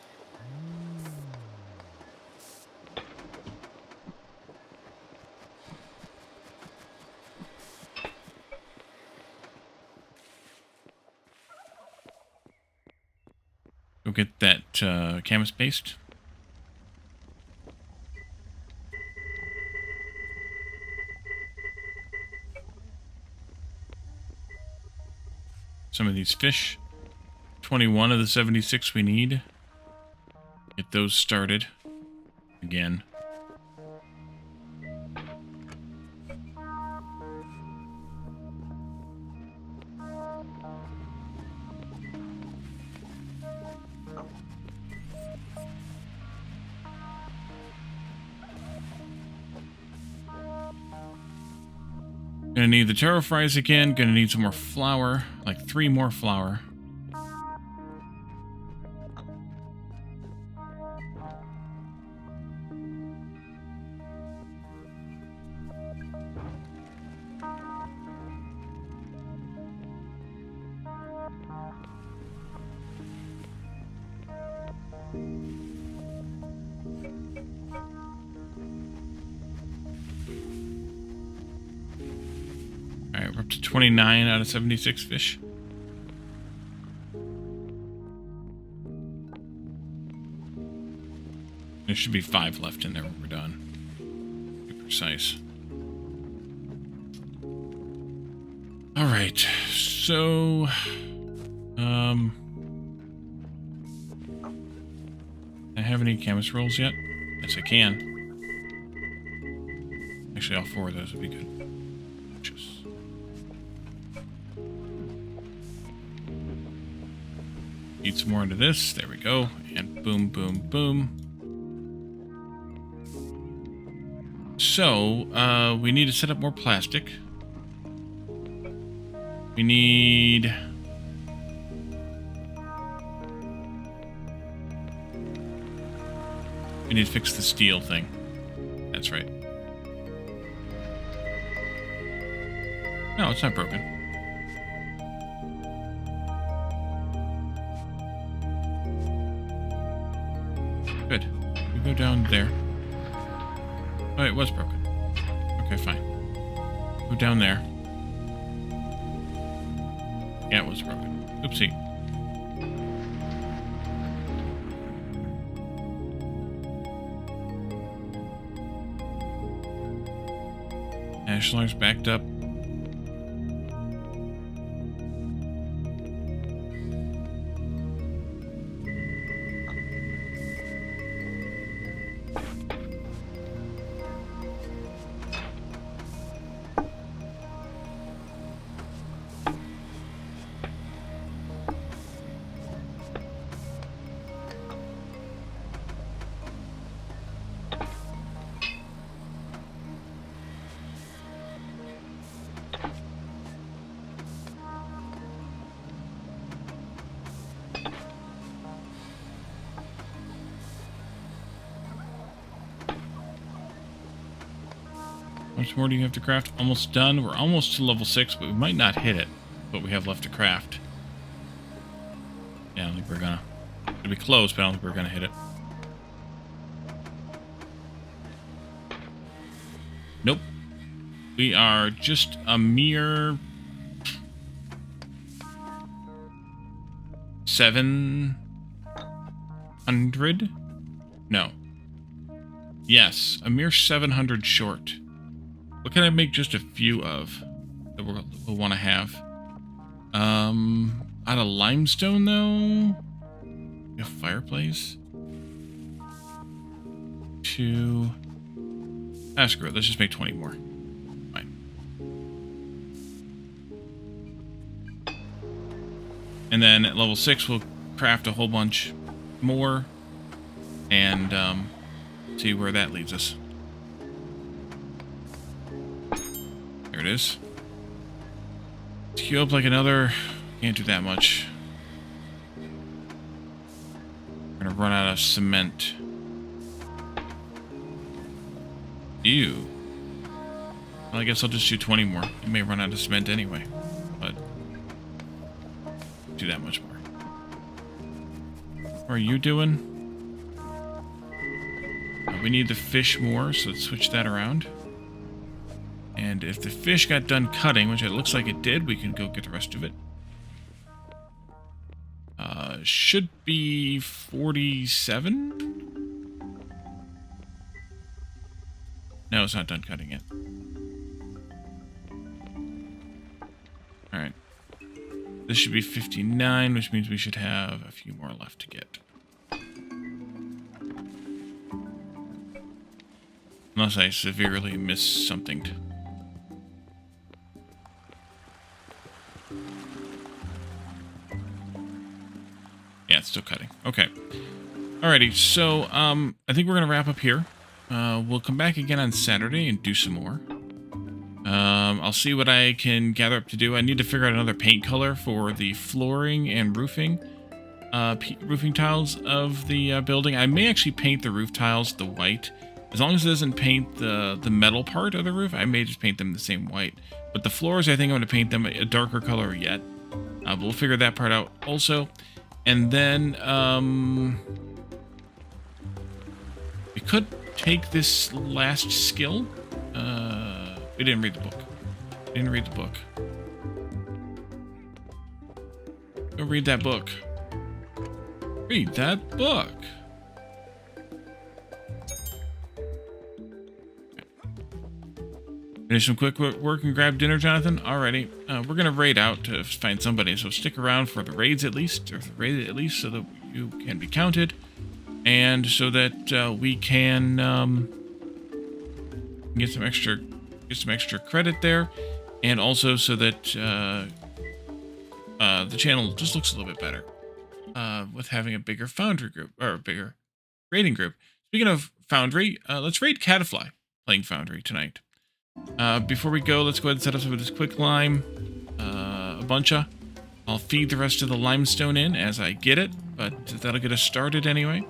Go get that canvas paste. Some of these fish. 21 of the 76 we need. Get those started. Again. Gonna need the taro fries again. Gonna need some more flour. Like 3 more flour. up to 29 out of 76 fish. There should be 5 left in there when we're done. Be precise. Alright, so... Can I have any canvas rolls yet? Yes, I can. Actually, all 4 of those would be good. Just... Eat some more into this. There we go. And boom, boom, boom. So, we need to set up more plastic. We need... We need to fix the steel thing. That's right. No, it's not broken. Good. We go down there. Oh, it was broken. Okay, fine. Go down there. Yeah, it was broken. Oopsie. Ashlar's backed up. How much more do you have to craft? Almost done. We're almost to level 6, but we might not hit it. What we have left to craft. Yeah, I don't think we're gonna. It'll be close, but I don't think we're gonna hit it. Nope. We are just a mere 700? No. Yes, a mere 700 short. What can I make just a few of that we'll want to have? Out of limestone, though? A fireplace? 2... Ah, screw it. Let's just make 20 more. Fine. And then at level 6, we'll craft a whole bunch more and see where that leads us. There it is. Let's queue up like another... Can't do that much. We're gonna run out of cement. Ew. Well, I guess I'll just do 20 more. You may run out of cement anyway, but... do that much more. What are you doing? We need the fish more, so let's switch that around. And if the fish got done cutting, which it looks like it did, we can go get the rest of it. Should be 47? No, it's not done cutting yet. Alright. This should be 59, which means we should have a few more left to get. Unless I severely miss something. Yeah, it's still cutting. Okay. Alrighty, so I think we're gonna wrap up here. We'll come back again on Saturday and do some more. I'll see what I can gather up to do. I need to figure out another paint color for the flooring and roofing tiles of the building. I may actually paint the roof tiles the white. As long as it doesn't paint the metal part of the roof, I may just paint them the same white. But the floors, I think I'm going to paint them a darker color yet. But we'll figure that part out also. And then, we could take this last skill. We didn't read the book. Didn't read the book. Go read that book. Read that book. Finish some quick work and grab dinner, Jonathan? Alrighty. We're going to raid out to find somebody, so stick around for the raids at least, so that you can be counted, and so that we can get some extra credit there, and also so that the channel just looks a little bit better with having a bigger foundry group, or a bigger raiding group. Speaking of foundry, let's raid Catafly, playing foundry tonight. Before we go, let's go ahead and set up some of this quick lime, a bunch of. I'll feed the rest of the limestone in as I get it, but that'll get us started anyway.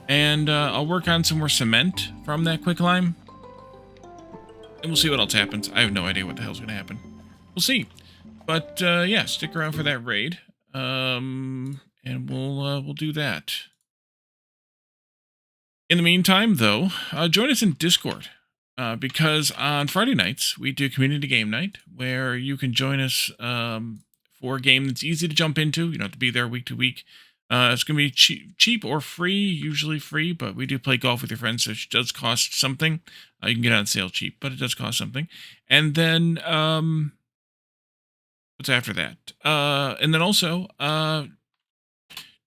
And I'll work on some more cement from that quick lime, and we'll see what else happens. I have no idea what the hell's going to happen. We'll see. But yeah, stick around for that raid, and we'll do that. In the meantime, though, join us in Discord. Because on Friday nights, we do community game night, where you can join us for a game that's easy to jump into. You don't have to be there week to week. It's going to be cheap or free, usually free, but we do play golf with your friends, so it does cost something. You can get it on sale cheap, but it does cost something. And then, what's after that? And then also,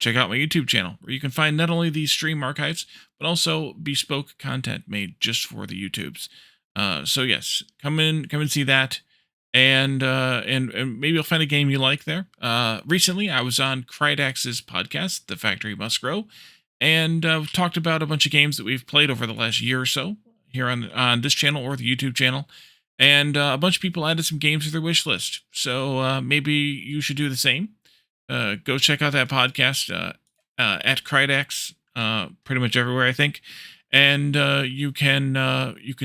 check out my YouTube channel, where you can find not only these stream archives, but also bespoke content made just for the YouTubes. So yes, come and see that, and maybe you'll find a game you like there. Recently, I was on Krydax's podcast, The Factory Must Grow, and talked about a bunch of games that we've played over the last year or so here on this channel or the YouTube channel. And a bunch of people added some games to their wish list. So maybe you should do the same. Go check out that podcast at Krydax, pretty much everywhere, I think. And you can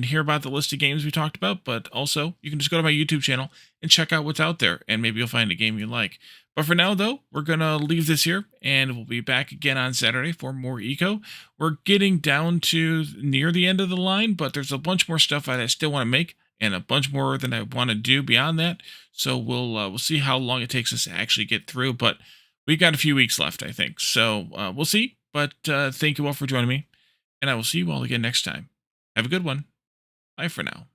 hear about the list of games we talked about, but also you can just go to my YouTube channel and check out what's out there, and maybe you'll find a game you like. But for now, though, we're going to leave this here, and we'll be back again on Saturday for more eco. We're getting down to near the end of the line, but there's a bunch more stuff I still want to make, and a bunch more than I want to do beyond that. So we'll see how long it takes us to actually get through, but we've got a few weeks left, I think. So we'll see, but thank you all for joining me, and I will see you all again next time. Have a good one. Bye for now.